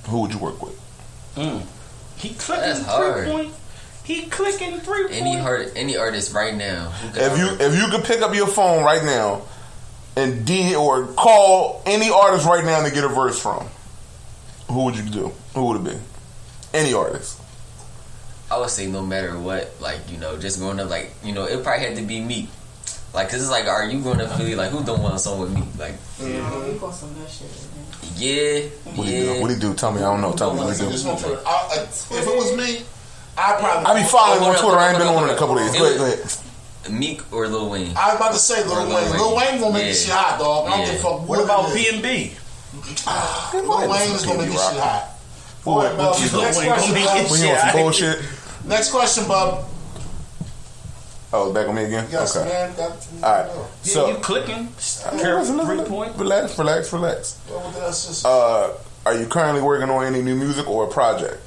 who would you work with? He clicking That's 3 hard. point. He clicking 3 point. Any artist right now. If you could pick up your phone right now and or call any artist right now to get a verse from, who would you do? Who would it be? Any artist. I would say no matter what, like, just growing up, like, it probably had to be me. Like, cause it's like, are you going to Philly? Like, who don't want a song with me? Like, You got some of that shit, man. yeah. What do you do? What do you do? Tell me. I don't know. Tell me what This do you do. one for- if it was me, I'd probably. I be following him on Hold Twitter. up, I ain't been hold on up, in a couple hold days. up. Go ahead. Meek or Lil Wayne? I was about to say Lil Wayne. Lil Wayne gonna make this shit hot, dog. I don't Yeah. give a fuck What about it is. P&B? Lil Wayne is gonna make this shit hot. Go ahead, Bub. Lil Next Wayne gonna question, make Bub. it We on some bullshit. Next question, Bub. Oh, back on me again. Yes, Okay. man. All right. Yeah, So you clicking. listen, 3 point. Relax. Are you currently working on any new music or a project?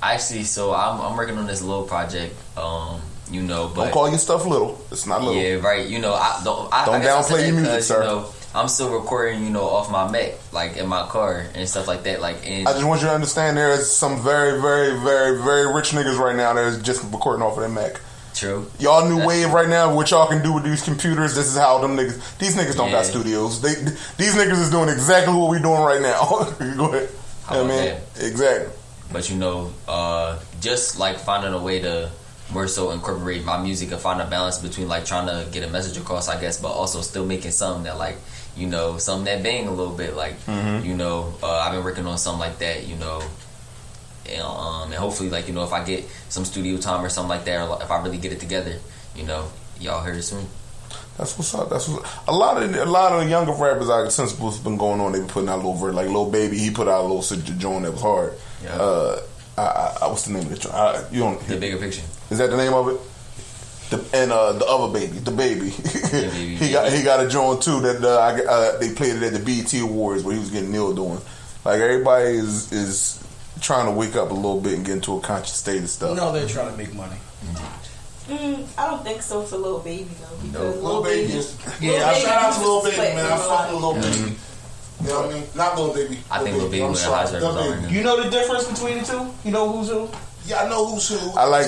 Actually, so I'm working on this little project, but Don't call your stuff little. It's not little. yeah, right. I Don't guess I downplay said your that music, 'cause, sir. I'm still recording, off my Mac, like in my car and stuff like that. Like, and I just want you to understand there is some very, very, very, very rich niggas right now that is just recording off of their Mac. true. Y'all new wave right now, what y'all can do with these computers, this is how them niggas, these niggas don't got Yeah. studios. These niggas is doing exactly what we doing right now. Go ahead. How Yeah, about man. Exactly. But just like finding a way to more so incorporate my music and find a balance between like trying to get a message across, I guess, but also still making something that like, something that bang a little bit. Like, I've been working on something like that, and hopefully like, if I get some studio time or something like that, or if I really get it together, y'all hear it soon. That's what's up. A lot of the younger rappers since what's been going on, they've been putting out a little like Lil Baby. He put out a little joint that was hard. Yeah. What's the name of the joint? You don't. The Bigger Picture. Is that the name of it? The other baby, the baby. he got a joint too that they played it at the BET Awards where he was getting nailed doing. Like everybody is trying to wake up a little bit and get into a conscious state of stuff. No, they're trying to make money. I don't think so for Lil Baby though. Because Lil Baby is. Yeah, shout out to Lil Baby, man. I fuck with Lil Baby. You know what I mean? Not Lil Baby. I think Lil Baby would have highest records right now. You know the difference between the two? You know who's who? Yeah, I know who's who. I like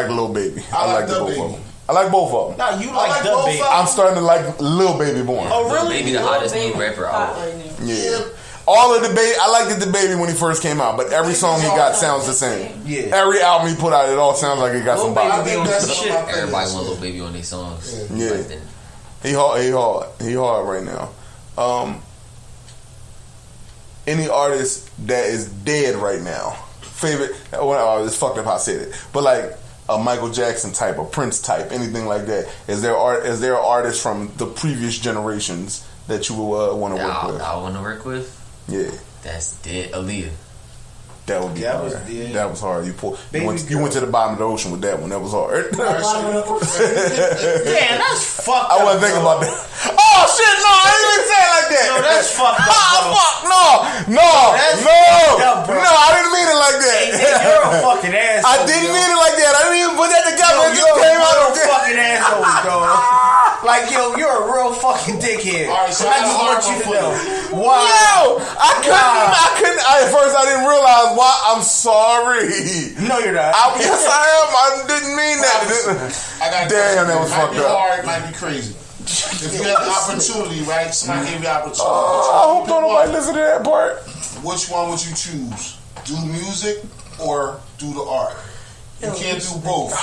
Lil Baby. I like the both of them. I like both of them. Nah, you like the Baby. I'm starting to like Lil Baby more. Oh, really? Baby, the hottest new rapper out. Yeah. All of the Baby, I liked the Baby when he first came out, but every song he got sounds the same. Yeah. Every album he put out, it all sounds like it got some body. Everybody want Lil Baby on their songs. Yeah. He hard right now. Any artist that is dead right now, favorite, it's fucked up how I said it, but like a Michael Jackson type, a Prince type, anything like that. Is there an artist from the previous generations that you would want to work with? I want to work with? Yeah. That's dead. Aaliyah. That would be hard. That was hard. You went to the bottom of the ocean with that one. That was hard. Damn, that's fucked up. I wasn't thinking about that. Oh shit! No, I didn't even say it like that. No, that's fucked up. Fuck! No! I didn't mean it like that. You're a fucking asshole. I didn't mean it like that. I didn't even put that together. It just came out of You're a fucking asshole, dog. Like, yo, you're a real fucking dickhead. All right, so I just want you to know. Wow. Yo, I couldn't. At first, I didn't realize why. I'm sorry. No, you're not. Yes, I am. I didn't mean that. Damn, that was fucked up. Hard, might be crazy. If you had the opportunity, right? Somebody gave you the opportunity. I hope nobody listen to that part. Which one would you choose? Do music or do the art? You can't do both.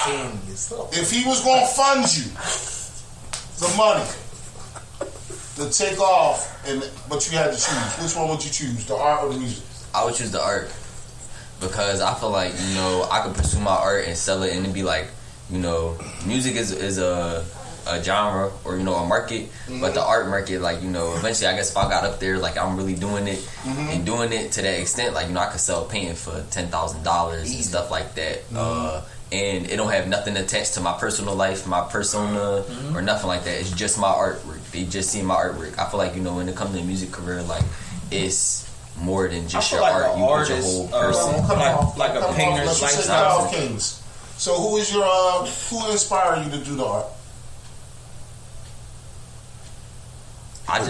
If he was going to fund you the money to take off, but you had to choose, which one would you choose? The art or the music? I would choose the art because I feel like I could pursue my art and sell it, and it'd be like music is a genre or a market, but the art market, like eventually I guess if I got up there, like I'm really doing it and doing it to that extent, like I could sell a painting for $10,000 and stuff like that, and it don't have nothing attached to my personal life, my persona, or nothing like that. It's just my artwork. They just see my artwork. I feel like when it comes to a music career, like it's more than just your like art. You put your whole person, like a painter's lifestyle. So who inspired you to do the art? I'm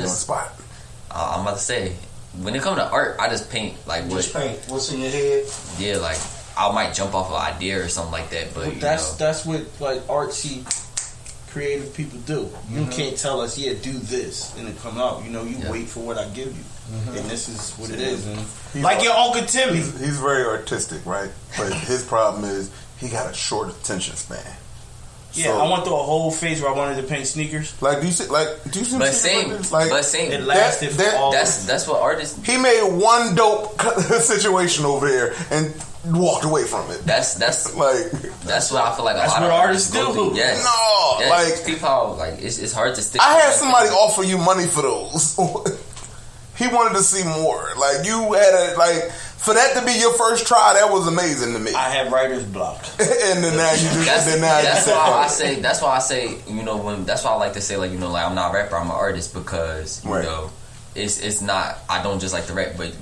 about to say, when it comes to art, I just paint. Like just paint. What's in your head? Yeah, like I might jump off an idea or something like that. But that's what like artsy, creative people do. You can't tell us, do this, and it come out. You wait for what I give you, and this is what it is. And like your Uncle Timmy, he's very artistic, right? But his problem is he got a short attention span. Yeah, so, I went through a whole phase where I wanted to paint sneakers. Do you see? But same. It lasted for all. That's what artists. He made one dope situation over here and walked away from it. That's what I feel like. That's what artists do. Yes. No, people it's hard to stick. I had somebody offer you money for those. He wanted to see more. Like you had for that to be your first try, that was amazing to me. I had writer's block, and then now you just. That's why I say. That's why I say. That's why I like to say I'm not a rapper. I'm an artist because it's not. I don't just like to rap, but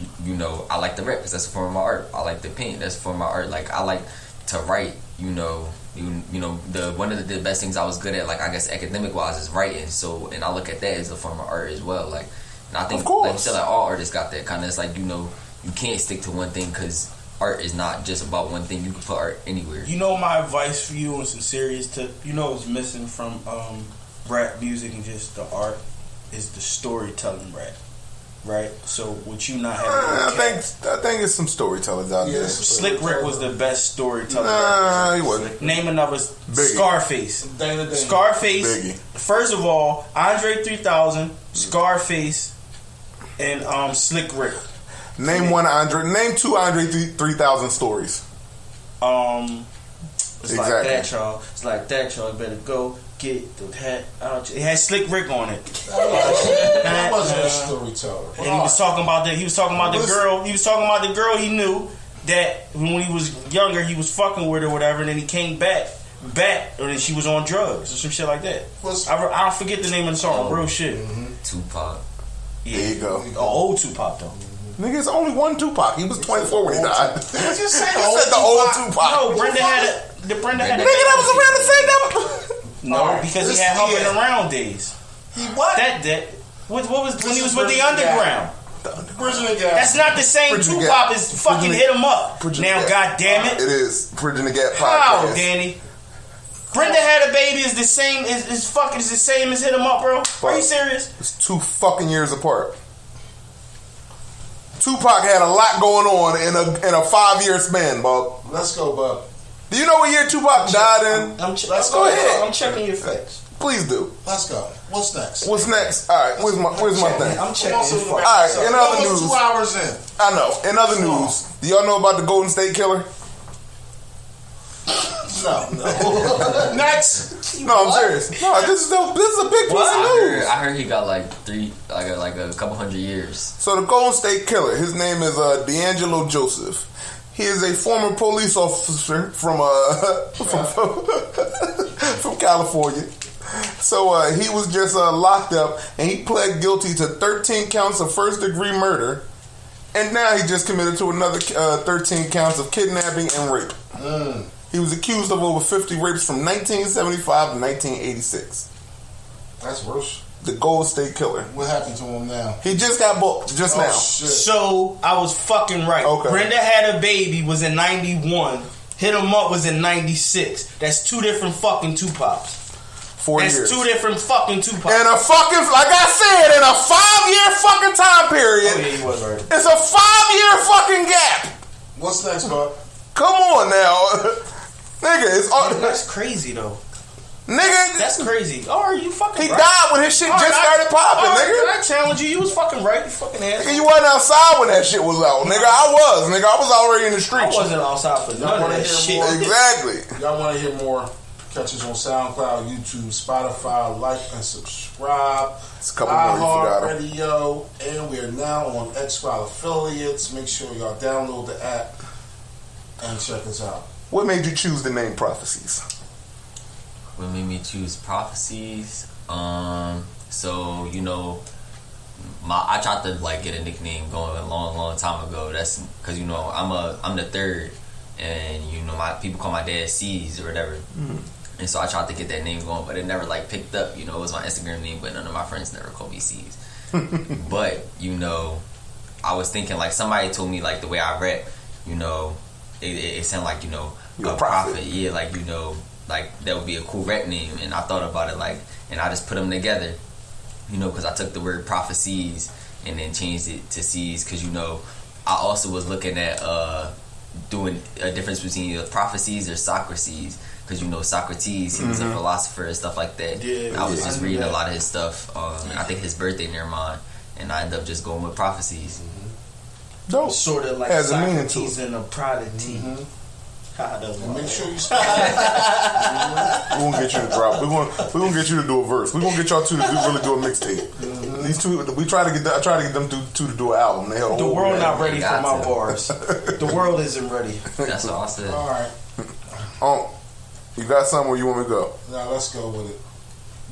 I like to rap because that's a form of my art. I like to paint. That's a form of my art. Like I like to write. The one of the best things I was good at, like I guess academic wise, is writing. So and I look at that as a form of art as well. Like, and I think like you said, like all artists got that kind of. It's like you can't stick to one thing because art is not just about one thing. You can put art anywhere. My advice for you on some serious tip, what's missing from rap music and just the art is the storytelling rap, right? So what you not having? I think it's some storytellers out there. Slick Rick was the best storyteller. Nah, he wasn't. Name another. Biggie. Scarface. Scarface. Biggie. First of all, Andre 3000, Scarface, and Slick Rick. Name two Andre 3000 stories. It's like that, y'all. It's like that, y'all. Better go. get the hat out. It had Slick Rick on it. That wasn't a storyteller. And he was talking about the girl. He was talking about the girl he knew that when he was younger he was fucking with or whatever, and then he came back, or then she was on drugs or some shit like that. I don't forget the name of the song. Real shit. Tupac. Yeah. There you go. Old Tupac though. Nigga, it's only one Tupac. He was 24 when he died. Did you just say He said the old Tupac. No, Brenda had a. Nigga, that was around the same time. No, because he had humping around days. He what? What was when he was with the Underground? Bridgin the Gap. That's not the same Bridgin the Tupac Gap. as fucking Hit 'Em Up. Bridgin Now, the Gap. goddamn it. It is Bridgin the Gap How, podcast. Danny? Brenda Had a Baby is the same is the same as Hit 'Em Up, bro. Are you serious? It's 2 fucking years apart. Tupac had a lot going on in a 5-year span, Bob. Let's go, Bub. Do you know what year Tupac died in? Let's go ahead. I'm checking your facts. Please do. Let's go. What's next? What's next? All right, where's my thing? I'm checking your facts. All right, in other news. 2 hours in. I know. In other news, do y'all know about the Golden State Killer? No. Next. No, I'm serious. No, this is a big piece of news. I heard he got like a couple hundred years. So the Golden State Killer, his name is D'Angelo Joseph. He is a former police officer from California. So he was just locked up, and he pled guilty to 13 counts of first-degree murder, and now he just committed to another 13 counts of kidnapping and rape. He was accused of over 50 rapes from 1975 to 1986. That's worse. The Golden State Killer. What happened to him now? He just got booked just now. Shit. So I was fucking right. Okay. Brenda Had a Baby was in 91. Hit 'Em Up was in 96. That's 2 different fucking Tupacs. 4 years. That's 2 different fucking Tupacs. In a fucking, like I said, in a 5-year fucking time period. Oh yeah, you was right. It's a 5-year fucking gap. What's next, Bub? Come on now. Nigga, it's all. That's crazy though. Nigga, That's crazy. Oh, are you fucking he right? died when his shit just started popping, nigga. I challenge you. You was fucking right. You fucking ass. Nigga, you wasn't outside when that shit was out. Nigga, I was. Nigga, I was already in the I streets. wasn't outside for none of that shit. Exactly. Y'all want to hear more? Catch us on SoundCloud, YouTube, Spotify. Like and subscribe. It's a couple more you forgot. Radio, and we are now on X-File affiliates. Make sure y'all download the app and check us out. What made you choose the name Prophecies? What made me choose Prophecies? So you know, I tried to like get a nickname going a long time ago. That's because you know I'm the third, and you know my people call my dad C's or whatever. And so I tried to get that name going, but it never like picked up. You know, it was my Instagram name, but none of my friends never called me C's. But you know, I was thinking like somebody told me like the way I rap, you know, it sounded like, you know, You're a a prophet. prophet. Yeah, like, you know, like that would be a cool rap name. And I thought about it like, and I just put them together, you know, because I took the word prophecies and then changed it to C's, because, you know, I also was looking at doing a difference between prophecies or Socrates, because, you know, Socrates, he was a philosopher and stuff like that. Yeah, and I was just reading a lot of his stuff, and I think his birthday near mine, and I ended up just going with prophecies. Dope. Sort of like Has a meaning to Socrates it. and a prodigy. Make sure you We're gonna get you to drop. We're gonna get you to do a verse. We're gonna get y'all two to really do a mixtape. These two, I try to get them two to do an album. They held The world not ready for got my to. bars. The world isn't ready. That's all I said. All right. You got somewhere you want me to go? Now let's go with it.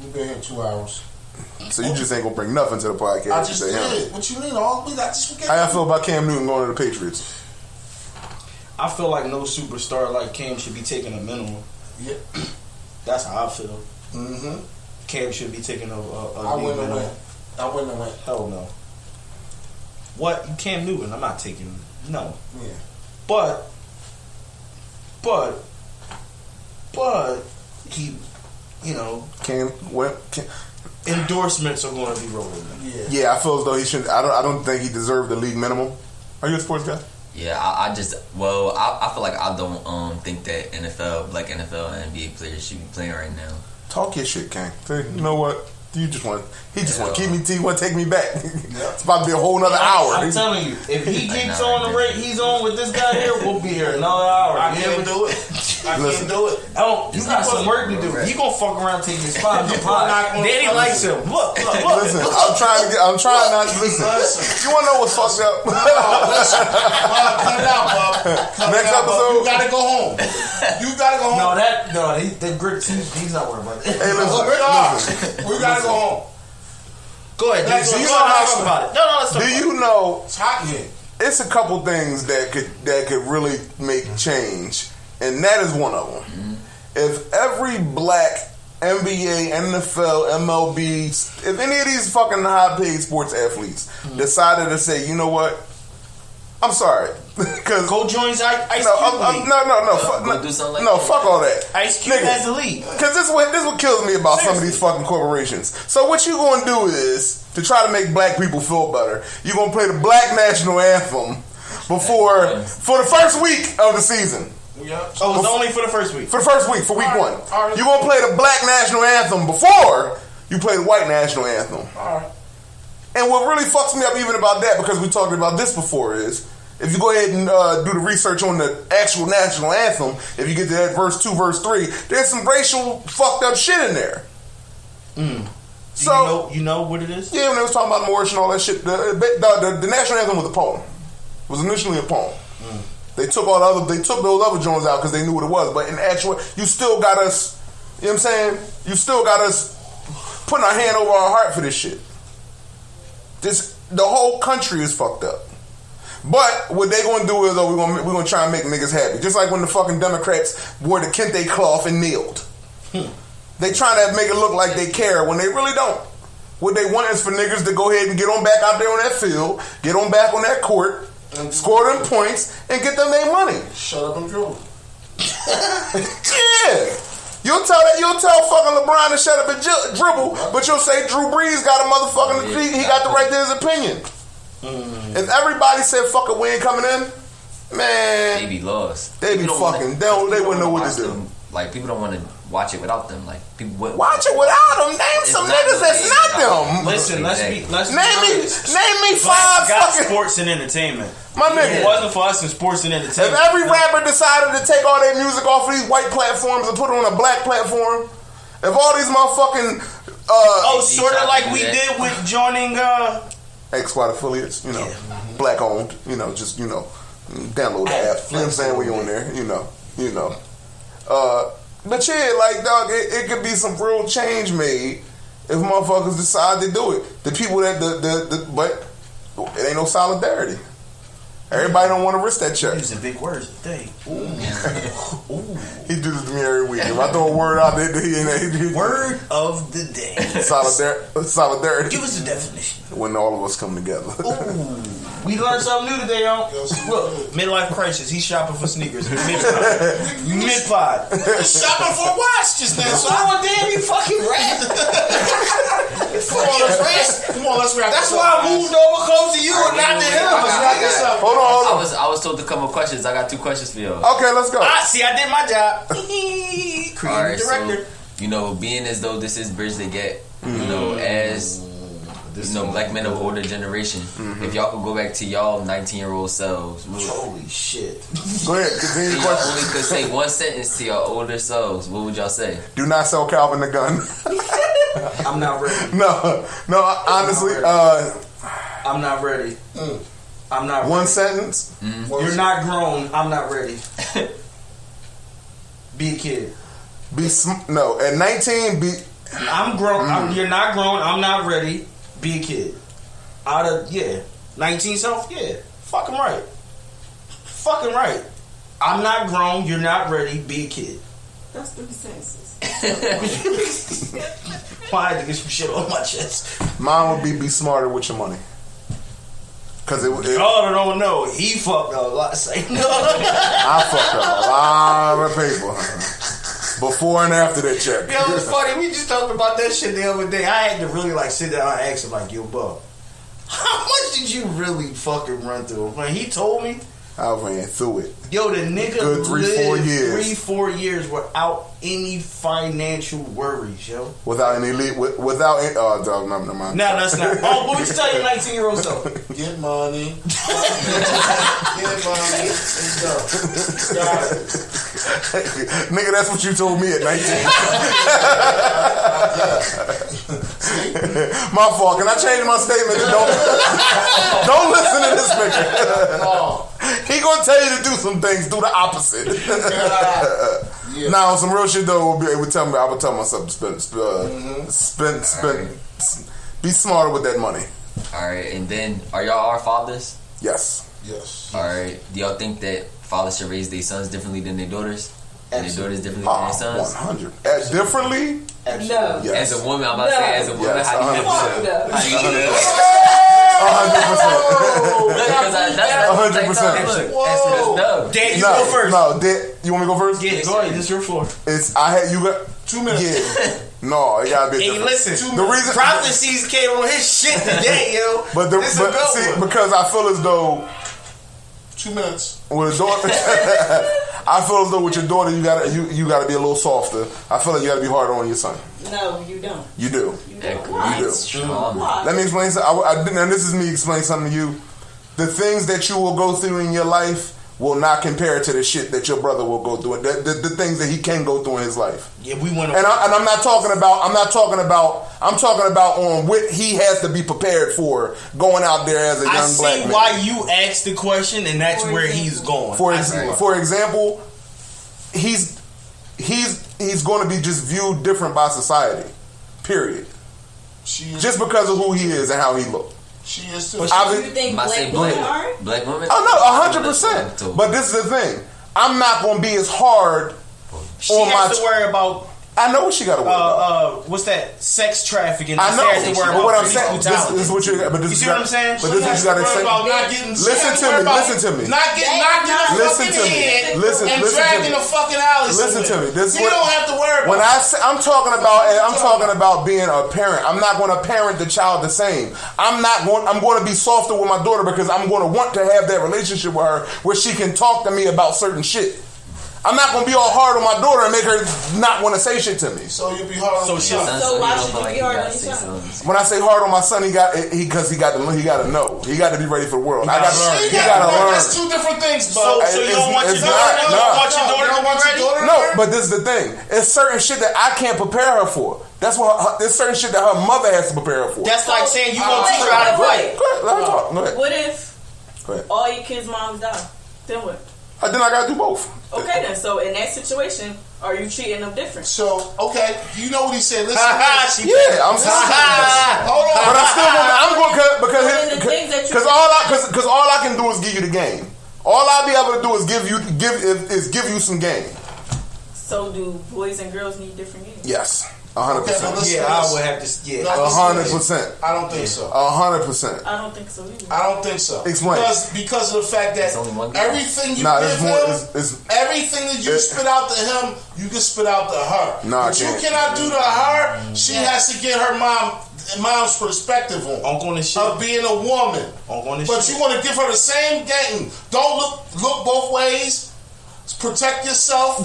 We've been here 2 hours. So you just ain't gonna bring nothing to the podcast. I just You say, did. What you mean? I just forget. How y'all feel about Cam Newton going to the Patriots? I feel like no superstar like Cam should be taking a minimum. Yeah. That's how I feel. Mm-hmm. Cam should be taking a I league wouldn't minimum. have went. Hell no. What? You Cam Newton? I'm not taking. No. Yeah. But he, you know, endorsements are going to be rolling. Yeah, I feel as though he shouldn't. I don't think he deserved the league minimum. Are you a sports guy? Yeah, I feel like I don't think that black NFL and NBA players should be playing right now. Talk your shit, Kang. You know what? He just want to keep me. He want to take me back. It's about to be a whole nother hour. I'm telling you, if he keeps on the rate he's on with this guy here, we'll be here another hour. I can't do it. can't do it. Oh, you got some work to do. He gonna fuck around taking his spot in the pod. Daddy likes him. Look. Listen, I'm trying not to listen. You wanna know what's fucked up? Listen, cut it out, Bob. Next episode, you gotta go home. That grit. He's not worried about that. Hey, listen. We gotta go home. Go ahead. Let's Do you talk about it? No, let's talk Do about you know? It's hot in here. It's a couple things that could really make change, and that is one of them. If every black NBA, NFL, MLB, if any of these fucking high-paid sports athletes decided to say, you know what, I'm sorry, because Go join Ice Cube League. fuck all that. Ice Cube has the league. Because this is what kills me about some of these fucking corporations. So what you gonna do is, to try to make black people feel better, you gonna play the black national anthem for the first week of the season. Oh, it's only for the first week. For the first week, for week All one. right, all right. You gonna play the black national anthem before you play the white national anthem. All right. And what really fucks me up even about that, because we talked about this before, is if you go ahead and do the research on the actual national anthem, if you get to that verse 2, verse 3, there's some racial fucked up shit in there. So you know what it is? yeah, when they was talking about Moorish and all that shit, the national anthem was a poem. It was initially a poem. They took those other Jones out because they knew what it was. But in actual, you still got us. You know what I'm saying? You still got us putting our hand over our heart for this shit. The whole country is fucked up. But what they gonna do is, we're gonna try and make niggas happy. Just like when the fucking Democrats wore the kente cloth and kneeled. They trying to make it look like they care when they really don't. What they want is for niggas to go ahead and get on back out there on that field, get on back on that court, score them points, and get them their money. Shut up and dribble. Yeah. You'll tell fucking LeBron to shut up and dribble, but you'll say Drew Brees got a motherfucking he got the right to his opinion. If everybody said fuck it, we ain't coming in, man, They be lost. they be People fucking don't they wouldn't know what watch to do. them. Like, people don't want to watch it without them. Like, people wouldn't Watch it without them. Name It's some not niggas that's the not game. them. Listen, let's be Name honest. me Black five got fucking. sports and entertainment. My If nigga. it wasn't for us in sports and If entertainment, every rapper decided to take all their music off of these white platforms and put it on a black platform, if all these motherfucking sort of like we did with joining X Squad affiliates, black owned, just download the app. You know what I'm saying? We on there, But yeah, like dog, it could be some real change made if motherfuckers decide to do it. The people that but it ain't no solidarity. Everybody don't want to risk that check. using big words today. He do this to me every week. If I throw a word out there, he Word of the day. solidarity. Give us the definition. When all of us come together. We learned something new today, y'all. Look, midlife crisis. He's shopping for sneakers. Mid-pod. Shopping for a watch just now. So Oh, damn, you fucking rat. come on, let's wrap That's this why up, I moved over close to you and not to him. Let's wrap this up. Hold on. I was told to come with questions. I got 2 questions for y'all. Okay, let's go. See, I did my job. Creative Alright, director. so being as though this is Bridge the Gap, as black men of older generation, if y'all could go back to y'all 19-year-old selves, Holy shit. Go ahead. Continue the y'all question. only could say one sentence to your older selves, what would y'all say? Do not sell Calvin the gun. I'm not ready. No. Honestly, I'm not ready. I'm not ready. one sentence. You're not grown. I'm not ready. Be a kid. At 19, be. I'm grown. You're not grown. I'm not ready. Be a kid. 19 self, fucking right. Fucking right. I'm not grown. You're not ready. Be a kid. That's 3 sentences. Why I had to get some shit on my chest? Mine would be smarter with your money. Cause it Y'all don't know. He fucked up a lot. Say no. I fucked up a lot of paper. Before and after that check. Yo, it's funny. We just talked about that shit the other day. I had to really sit down and ask him yo, bro, how much did you really fucking run through? When he told me, I ran through it. yo, the nigga Good 3-4 years. 3-4 years without any financial worries, yo. Without any never mind. No, that's not. Oh, but we should tell your 19-year-old self. Get money. Get money. Let's go. Got it. Nigga, that's what you told me at 19. My fault. Can I change my statement? Don't listen to this nigga. He gonna tell you to do some things. Do the opposite. Now, on some real shit though, I would tell myself to spend. Be smarter with that money. All right, and then are y'all our fathers? Yes. All right. Do y'all think that fathers should raise their sons differently than their daughters? And their daughters differently than their sons? 100. Differently? No. Yes. As a woman, I'm about to say, as a woman, Yes, how do you No. how do you do that? 100%. No. Dan, you go first. No, you want me to go first? Yeah, go ahead. This is your floor. You got 2 minutes. Yeah. No, it gotta be. Hey, listen. The reason Prophecies came on his shit today, yo. But because I feel as though 2 minutes. with a daughter, I feel as though with your daughter you gotta be a little softer. I feel like you gotta be harder on your son. No, you don't. You do. You don't. You do. Why? Let me explain something. And this is me explaining something to you. The things that you will go through in your life will not compare to the shit that your brother will go through. The things that he can go through in his life. Yeah, we want to. And I'm not talking about. I'm talking about on what he has to be prepared for going out there as a young black man. I see why you asked the question, and that's where he's going. For example, he's going to be just viewed different by society. Period. Just because of who he is and how he looks. She is too. Do you think black women are? Black women? Oh no, 100%. But this is the thing. I'm not going to be as hard She on has to worry about. I know what she got to worry about. What's that? Sex trafficking. I know. She has to worry But about what I'm police saying, brutality. this is what you. But this You is see what I'm saying? But this is what you got to say. Listen to me. Not getting knocked in the Listen fucking to me. head Listen and to dragged me. in the fucking alley. Listen to me. This is You what- don't have to worry about When I say, I'm talking about being a parent. I'm not going to parent the child the same. I'm going to be softer with my daughter because I'm going to want to have that relationship with her where she can talk to me about certain shit. I'm not going to be all hard on my daughter and make her not want to say shit to me. So you'll be hard on your son. So why should you be hard on your son? When I say hard on my son, because he got to know. He got to be ready for the world. I got to learn. He got to learn. That's two different things, So bro. you don't want your daughter to be ready? No, but this is the thing. It's certain shit that I can't prepare her for. That's what. There's certain shit that her mother has to prepare her for. That's like saying you gonna teach her how to fight. Go ahead, let her talk. Go ahead. What if Go ahead. all your kids' moms die? Then what? Then I gotta do both. Okay, then. So in that situation, are you treating them different? So, okay, you know what he said. Listen, Yeah, I'm saying. hold on. But I'm going because all I can do is give you the game. All I'll be able to do is give you some game. So do boys and girls need different games? Yes, 100%. Yeah, I would have to. Yeah, 100%. I don't think so. 100%. I don't think so either. I don't think so. Explain. Because of the fact that only one game. everything you Nah, give there's more. him, everything that you spit out to him, you can spit out to her. Nah, what you I can't. cannot do to her, she has to get her mom's perspective on. I'm going to shit. Of being a woman. But you want to give her the same game. Don't look both ways. Protect yourself.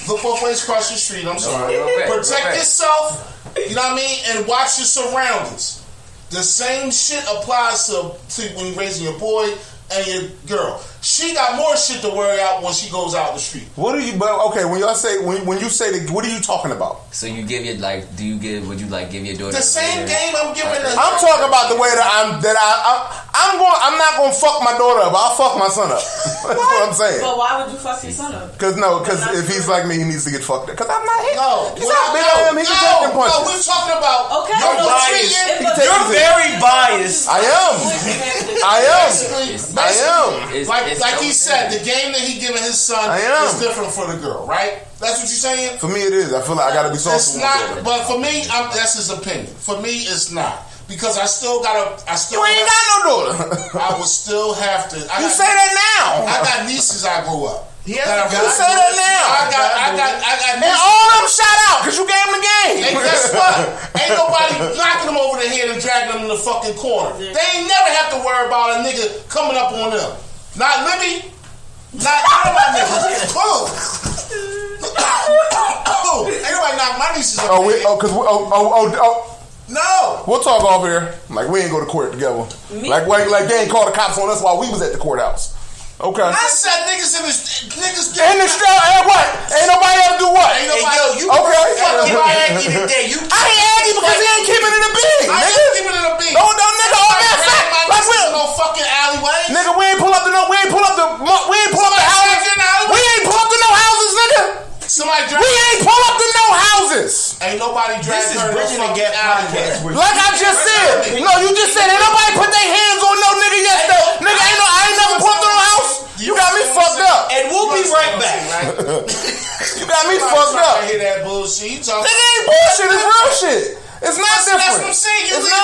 Look both ways across the street. I'm sorry. Protect yourself. You know what I mean? And watch your surroundings. The same shit applies to when you're raising your boy and your girl. She got more shit to worry out when she goes out the street. What do you? But okay, when you say what are you talking about? So you give your would you give your daughter The same game I'm giving her. I'm talking about the way that I'm not gonna fuck my daughter up. I'll fuck my son up. That's what I'm saying. But why would you fuck your son up? Because if he's like me, he needs to get fucked up. Because I'm not him. No, He's not big on him. He can take them punches. we're talking about Okay, your no, bias. You're very biased. I am. Like he said, the game that he giving his son is different for the girl, right? That's what you're saying? For me, it is. I feel like I gotta be soft. It's not, but for me, that's his opinion. For me, it's not. Because I still You ain't got no daughter. I would still have to. You say that now. I got nieces I grew up. You say that now. I got And nieces. all them shout out because you gave them the game. And guess what? Ain't nobody knocking them over the head and dragging them in the fucking corner. They ain't never have to worry about a nigga coming up on them. Not Libby. Not none of my niggas. Ain't nobody knock my nieces up. No. We'll talk off here. Like we ain't go to court together. Like they ain't call the cops on us while we was at the courthouse. Okay. I said niggas in the street and what? Ain't nobody ever do what? Ain't nobody. Hey, yo, you okay. fucking Aggie today. You I ain't Aggie because he ain't keeping it a bean. I ain't keeping it a bean. No, nigga. All that fact. Like we no fucking alleyway. nigga, we ain't pull up to the houses. We ain't pull up to no houses, nigga. We ain't pull up to no houses. Ain't nobody dragged her. Bridgin and Gap podcast. Like I just said. No, you just said ain't nobody put their hands on no nigga yesterday. Nigga, I ain't never pulled up to no house. You got me fucked up. And we'll be right back. You got me fucked up. I hear that bullshit. Nigga ain't bullshit. It's real shit. It's not different. That's what I'm saying. You it's leave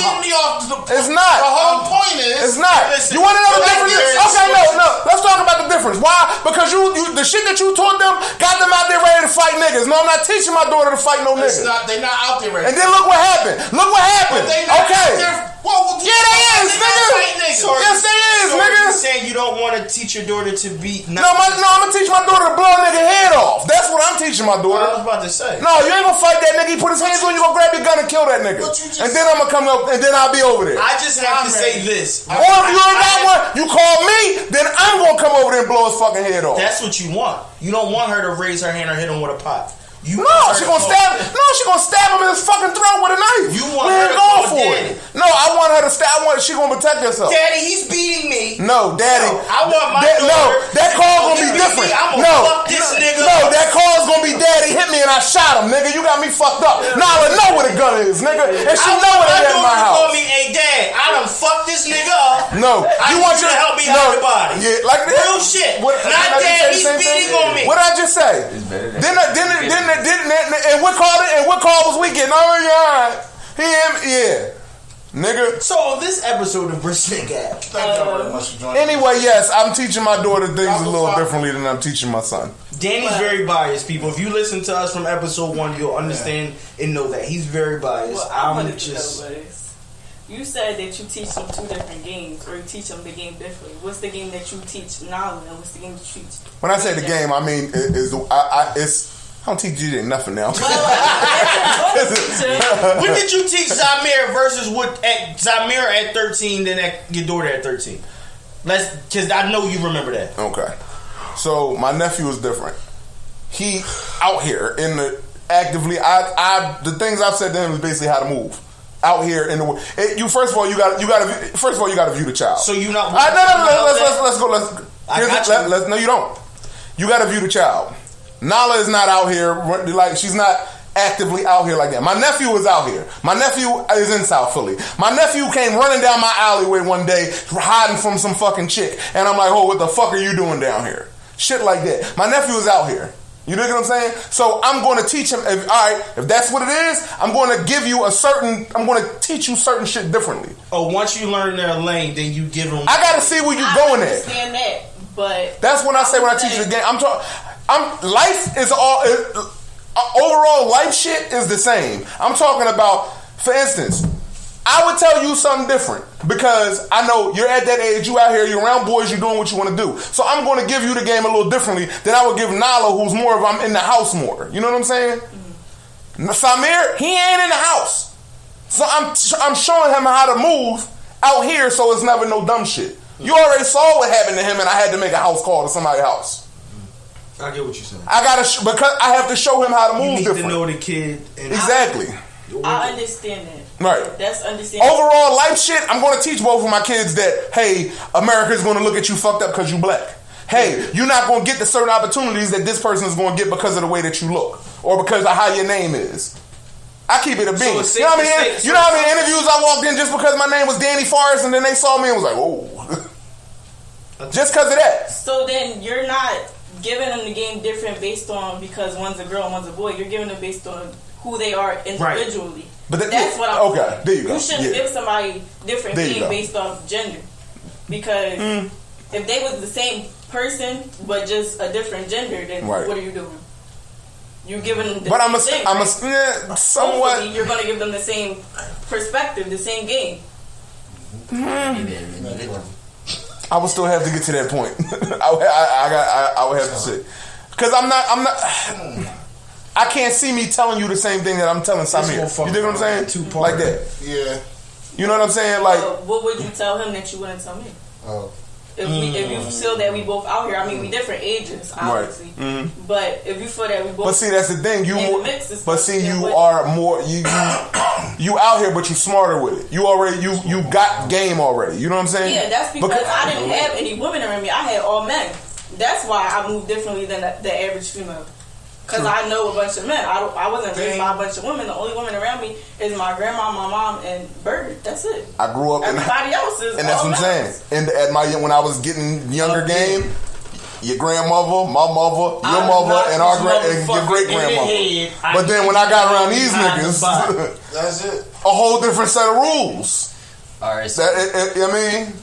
not. me off the It's not. The whole point is. It's not. Listen, you want to know the difference? Okay, no. no. Let's talk about the difference. Why? Because you the shit that you taught them got them out there ready to fight niggas. No, I'm not teaching my daughter to fight no niggas. They're not out there ready. And then look what happened. Look what happened. Okay. Well, yeah, they is, nigga. So yes, they is, nigga. You're saying you don't want to teach your daughter to be... No, I'm going to teach my daughter to blow a nigga head off. That's what I'm teaching my daughter. I was about to say. No, you ain't going to fight that nigga. He put his hands on you, going to grab your gun and kill that nigga. And then I'm going to come up, and then I'll be over there. I just have to say this. Or if you ain't got one, you call me, then I'm going to come over there and blow his fucking head off. That's what you want. You don't want her to raise her hand or hit him with a pot. She gonna stab him in his fucking throat with a knife. You want we her ain't to going call for Daddy. it. No, I want her to stab. She gonna protect herself. Daddy, he's beating me. No, Daddy. No, I want my daughter. No, that call gonna be different. Fuck this nigga. No, that call's gonna be Daddy hit me and I shot him, nigga. You got me fucked up. Nala know where the gun is, nigga, and she know where it is in my house. Call me, hey Dad, I done fucked this nigga up. No, you want you to help me hide the body. Yeah, like that. Real shit. Not Dad, he's beating on me. What I just say? And what call was we getting? Oh yeah, nigga. So this episode of Bridgin and Gap. Thank you very much for joining. Anyway, yes, I'm teaching my daughter things a little differently than I'm teaching my son. Danny's very biased, people. If you listen to us from episode 1, you'll understand and know that he's very biased. Well, I'm just. You said that you teach them 2 different games, or you teach them the game differently. What's the game that you teach Nala, and what's the game that you teach? When I say the game, I mean I don't teach you nothing now. When did you teach Zamir versus Zamir at 13, then at your daughter at 13? Because I know you remember that. Okay. So my nephew is different. He out here in the actively. The things I've said to him is basically how to move. Out here in the world, first of all you got to view the child. So you not? Let's go. No, you don't. You got to view the child. Nala is not out here like she's not actively out here like that. My nephew is out here. My nephew is in South Philly. My nephew came running down my alleyway one day, hiding from some fucking chick, and I'm like, oh, what the fuck are you doing down here? Shit like that. My nephew is out here. You know what I'm saying? So I'm going to teach him. If that's what it is, I'm going to teach you certain shit differently. Oh, once you learn their lane, then you give them. I got to see where you're going at. I understand that, but that's when I say when I teach the game. Life is all. Overall, life shit is the same. I'm talking about, for instance, I would tell you something different because I know you're at that age, you out here, you're around boys, you're doing what you want to do. So I'm going to give you the game a little differently than I would give Nala, who's more of I'm in the house more. You know what I'm saying? Mm-hmm. Samir, he ain't in the house. So I'm showing him how to move out here so it's never no dumb shit. Mm-hmm. You already saw what happened to him and I had to make a house call to somebody's house. I get what you're saying. Because I have to show him how to move different. You need to know the kid. Exactly. I understand that. Right. That's understandable. Overall life shit, I'm going to teach both of my kids that, hey, America's going to look at you fucked up because you black. Hey, you're not going to get the certain opportunities that this person is going to get because of the way that you look or because of how your name is. I keep it a bean. You know how many interviews I walked in just because my name was Danny Forrest and then they saw me and was like, oh. Just because of that. So then you're not giving them the game different based on because one's a girl and one's a boy. You're giving them based on who they are individually. Right. But that's what I'm saying. Okay, there you go. You shouldn't give somebody different game based off gender. Because if they was the same person but just a different gender, then what are you doing? You're giving them the same thing. Somewhat. Hopefully you're going to give them the same perspective, the same game. I would still have to get to that point. I would have to say, because I'm not. I can't see me telling you the same thing that I'm telling Samir. You dig what I'm saying? Like that. Yeah. You know what I'm saying? Like, what would you tell him that you wouldn't tell me? Oh. If you feel that we both out here, I mean, we different ages, obviously. Right. But if you feel that we both, But see, that's the thing. You in more, the mix and but stuff, see, then you what- are more. You out here, but you smarter with it. You already you got game already. You know what I'm saying? Yeah, that's because I didn't have any women around me. I had all men. That's why I moved differently than the average female. Because I know a bunch of men. I wasn't raised by a bunch of women. The only women around me is my grandma, my mom, and Bird. That's it. I grew up Everybody else is and that's all what I'm men. saying. And at my when I was getting younger game, your grandmother, my mother, your mother, and your great grandmother. But then when I got around these niggas, That's it. a whole different set of rules. All right, so I mean,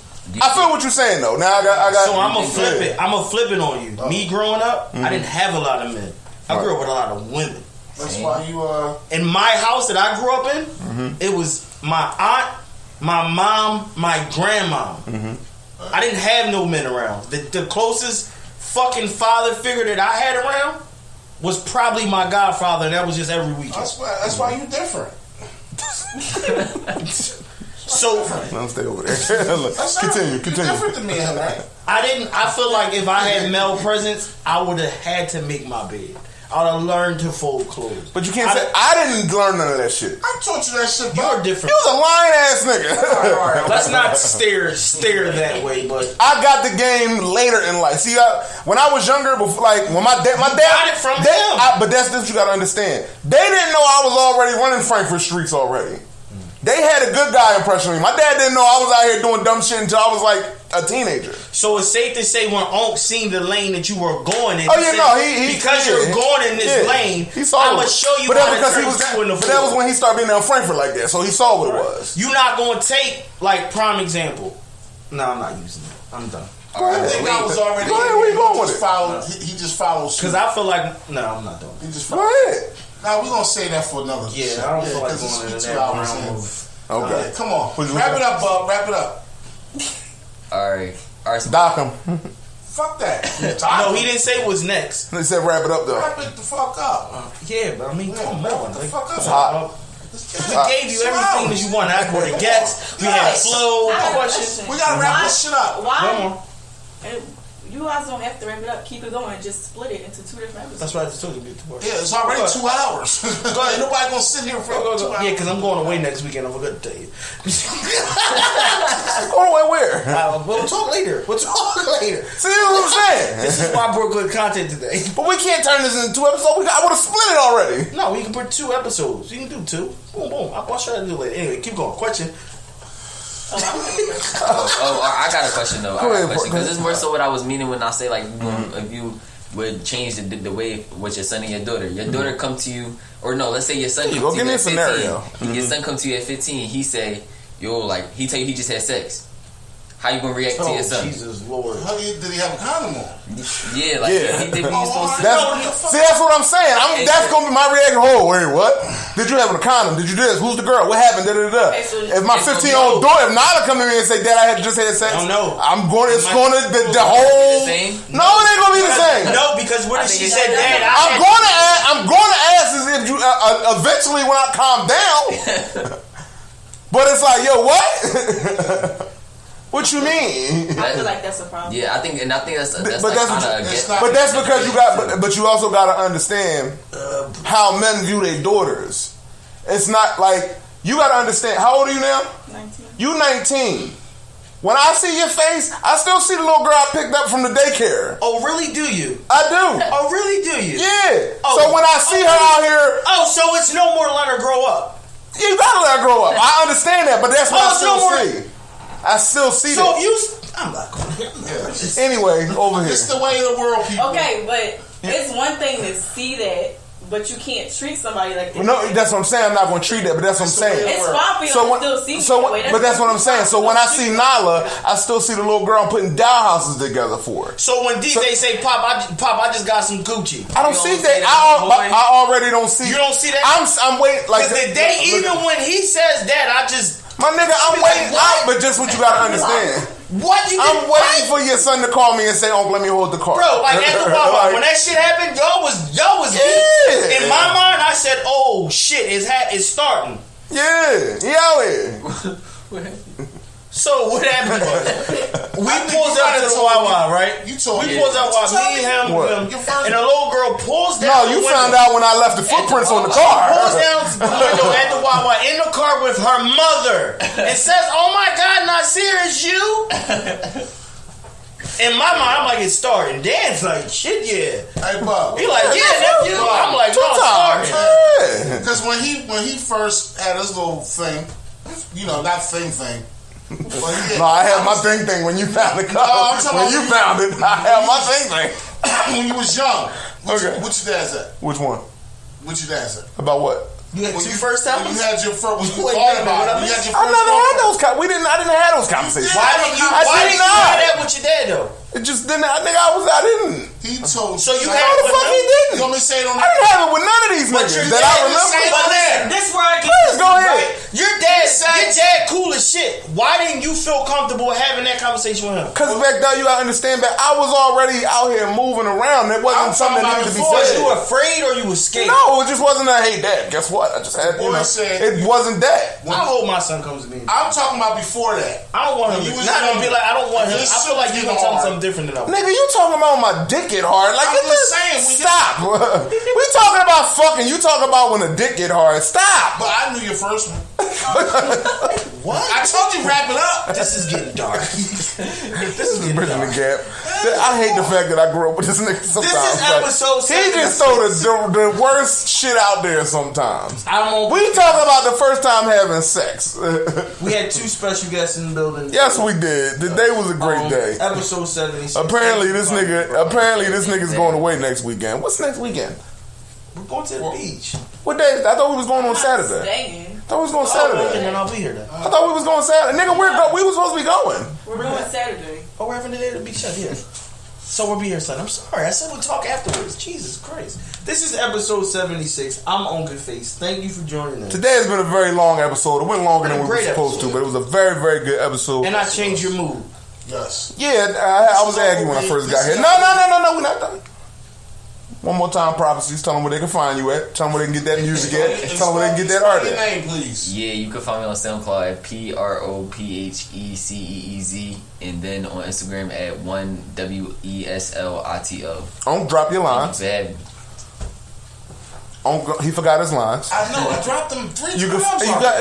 I feel what you're saying though. Now I got. So I'm gonna flip it. I'm gonna flip it on you. Me growing up, I didn't have a lot of men. I grew up with a lot of women. That's why you In my house that I grew up in, it was my aunt, my mom, my grandma. I didn't have no men around. The closest fucking father figure that I had around was probably my godfather, and that was just every weekend. That's why you different. So Don't stay over there. Continue. You're different than me, right? I feel like if I had male presence, I would have had to make my bed. I would have learned to fold clothes. But you can't say I didn't learn none of that shit. I taught you that shit. You're bro. different. You was a lying ass nigga. All right. Let's not stare that way, but I got the game later in life. See, when I was younger, before, like when my dad got it from him. But that's what you got to understand. They didn't know I was already running Frankfurt streets already. They had a good guy impression of me. My dad didn't know I was out here doing dumb shit until I was like a teenager. so it's safe to say when Unc seen the lane that you were going in, Oh yeah, no, he because you're going in this lane, He saw I'm it. gonna show you. But that's how to because he turn was. two in the But that was four. when he started being down Frankfurt like that, so he saw what it was. You're not gonna take like prime example. No, I'm not using it. I'm done. Go ahead. I think I was already. Go ahead, where you going with it? He just follows. Because I feel like I'm not doing. He just Go follows. ahead. Now we're gonna say that for another. Yeah, I don't feel like 'cause going it's into 2 that hours realm in. of. Okay. Yeah, come on, What you wrap looking it up, Bub. Wrap it up. all right. So Dock him. Fuck that. No, he didn't say what's next. He said wrap it up though. Wrap it the fuck up. Yeah, but I mean, come Wrap on. it the Like, fuck up. Hot. we gave you everything that you want. I brought the guests. We had Yes. flow, I have a questions. question. We gotta wrap Why- this shit up. Come Why? on. And you guys don't have to wrap it up. Keep it going. Just split it into 2 different episodes. That's what I just told you. Be too much. Yeah, it's already Go 2 hours. Ain't nobody gonna sit here for 2 hours. Yeah, because I'm going away next weekend. I'm going to tell you. Going away where? We'll talk later. See what I'm saying? This is why I brought good content today. But we can't turn this into 2 episodes. I would have split it already. No, we can put 2 episodes. You can do 2. Boom, boom. I'll try to do it later. Anyway, keep going. Question. I got a question though. Go ahead, Because it's more so what I was meaning when I say like if you would change the way with your son and your daughter. Your daughter come to you, or no, let's say your son come Go to give you me at a 15. scenario. Your son come to you at 15. He say, yo, like he tell you he just had sex. How you gonna react to your son? Jesus Lord. Did he have a condom on? Yeah, like Yeah. he did what you supposed to. See, that's what I'm saying. That's gonna be my reaction. Oh, wait, what? Did you have a condom?Id you do this? Who's the girl? What happened? Da, da, da. Okay, so If my 15-year-old daughter, if Nala come to me and say, "Dad, I had just had sex," I don't know. I'm going. It's going to the The whole. same? No, it ain't gonna be the same. No, because what I if think she it's- said, Dad, I'm going to ask as if you eventually when I calm down. But it's like, yo, what? What you mean? I feel like that's a problem. Yeah, I think that's But like that's kind what of it's not- But that's because you got. But you also got to understand how men view their daughters. It's not like you got to understand. How old are you now? 19. You 19. When I see your face, I still see the little girl I picked up from the daycare. Oh, really? Do you? I do. Oh, really? Do you? Yeah. Oh. So when I see her out here, Oh, so it's no more let her grow up. you gotta let her grow up. I understand that, but that's what I Oh, still so see. I still see So that. if you... I'm not going to... Anyway, over here. It's the way of the world, people. Okay, but it's one thing to see that, but you can't treat somebody like that. No, that's what I'm saying. I'm not going to treat that, but that's what I'm saying. It's fine for you So to when, still see so that when, way. but that's what I'm saying. So when I see Nala, I still see the little girl putting dollhouses together for her. So when DJ say, Pop, I just got some Gucci. I don't You see don't that. see that, I already don't see. You don't see that? I'm waiting. Like Because the day, even when he says that, I just... my nigga, I'm be like, waiting. what? But just what you gotta understand. What? You I'm did waiting what? for your son to call me and say, "Uncle, let me hold the car." Bro, like at the Wawa, Like, when that shit happened, y'all was Yeah. deep. In my mind, I said, "Oh shit, it's starting." yeah, he out here. So what happened was, we pulls out to the Wawa, right? You told we me. pulls out Wawa, me, him, and the little girl pulls down. No, you found out when I left the footprints on the car. Pulls down the window at the Wawa in the car with her mother and says, "Oh my God, Nasir, it's you." In my mind, I'm like, it's starting. Dan's like, shit, yeah. Hey, Bob. He like, yeah, nephew. I'm like, no, it's starting. Because when he first had his little thing, not thing. No, I had my thing when you found the car. No, I'm talking when you found it, I had my thing. When you was young. Okay. What your dad said? Which one? What your dad said? About what? You had two first times? You had your first. When you thought about it, you had your first. I never had those. I didn't have those conversations. Why didn't you have that with your dad though? It just didn't. I didn't. He told. So you No, had the fuck he didn't. You want me to say it on I didn't have it with none of these niggas that I remember. This is where I get. Please go ahead. Right? Your dad cool as shit. Why didn't you feel comfortable having that conversation with him? Because back then, you gotta understand that I was already out here moving around. It wasn't something that needed to be Was said. you afraid or you was scared? No, it just wasn't a hey dad. Guess what? I just had it wasn't that. I hope my son comes to me. I'm talking about before that. I don't want him. Not gonna be like I don't want him. I feel like you gonna tell him something different than I. Nigga, you talking about my dick get hard? Like I'm just saying. Stop. We talking about fucking. You talking about when a dick get hard? Stop. But I knew your first one. What? I told you wrap it up. This is getting dark. This is getting Bridgin dark. the gap. I hate the fact that I grew up with this nigga sometimes. This is episode 76. He just throw the worst shit out there sometimes. I'm We talking about the first time having sex. We had two special guests in the building. Yes, we did. The day was a great day. Episode 76. Apparently this nigga's going away next weekend. What's next weekend? We're going to the beach. What day? I thought we was going on Saturday. Staying. I thought we was going And Saturday. then I'll be here then. I thought we was going Saturday. Nigga, we was supposed to be going. We're going Saturday. Oh, we're having the day to be shut here. So we'll be here, son. I'm sorry. I said we'll talk afterwards. Jesus Christ. This is episode 76. I'm on Good Face. Thank you for joining us. Today has been a very long episode. It went longer than we were Great supposed episode. to, but it was a very, very good episode. And I changed your mood. Yes. Yeah, I was aggy when I first got here. No, we're not done. One more time, prophecies. Tell them where they can find you at. Tell them where they can get that music at. Tell them where they can get that art Your at. name, please. Yeah, you can find me on SoundCloud at PROPHECEEZ, and then on Instagram at 1WESLITO. Don't drop your lines. He forgot his lines. I know. I dropped them 3 times. You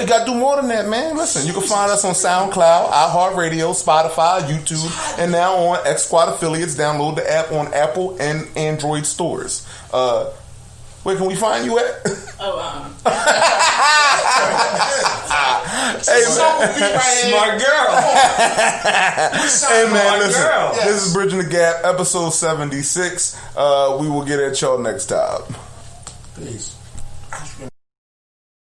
got to do more than that, man. Listen, you can find us on SoundCloud, iHeartRadio, Spotify, YouTube, and now on X Squad affiliates. Download the app on Apple and Android stores. Where can we find you at? Hey, Smart girl. Hey man, listen. Girl. This is Bridgin the Gap, episode 76. We will get at y'all next time. Peace.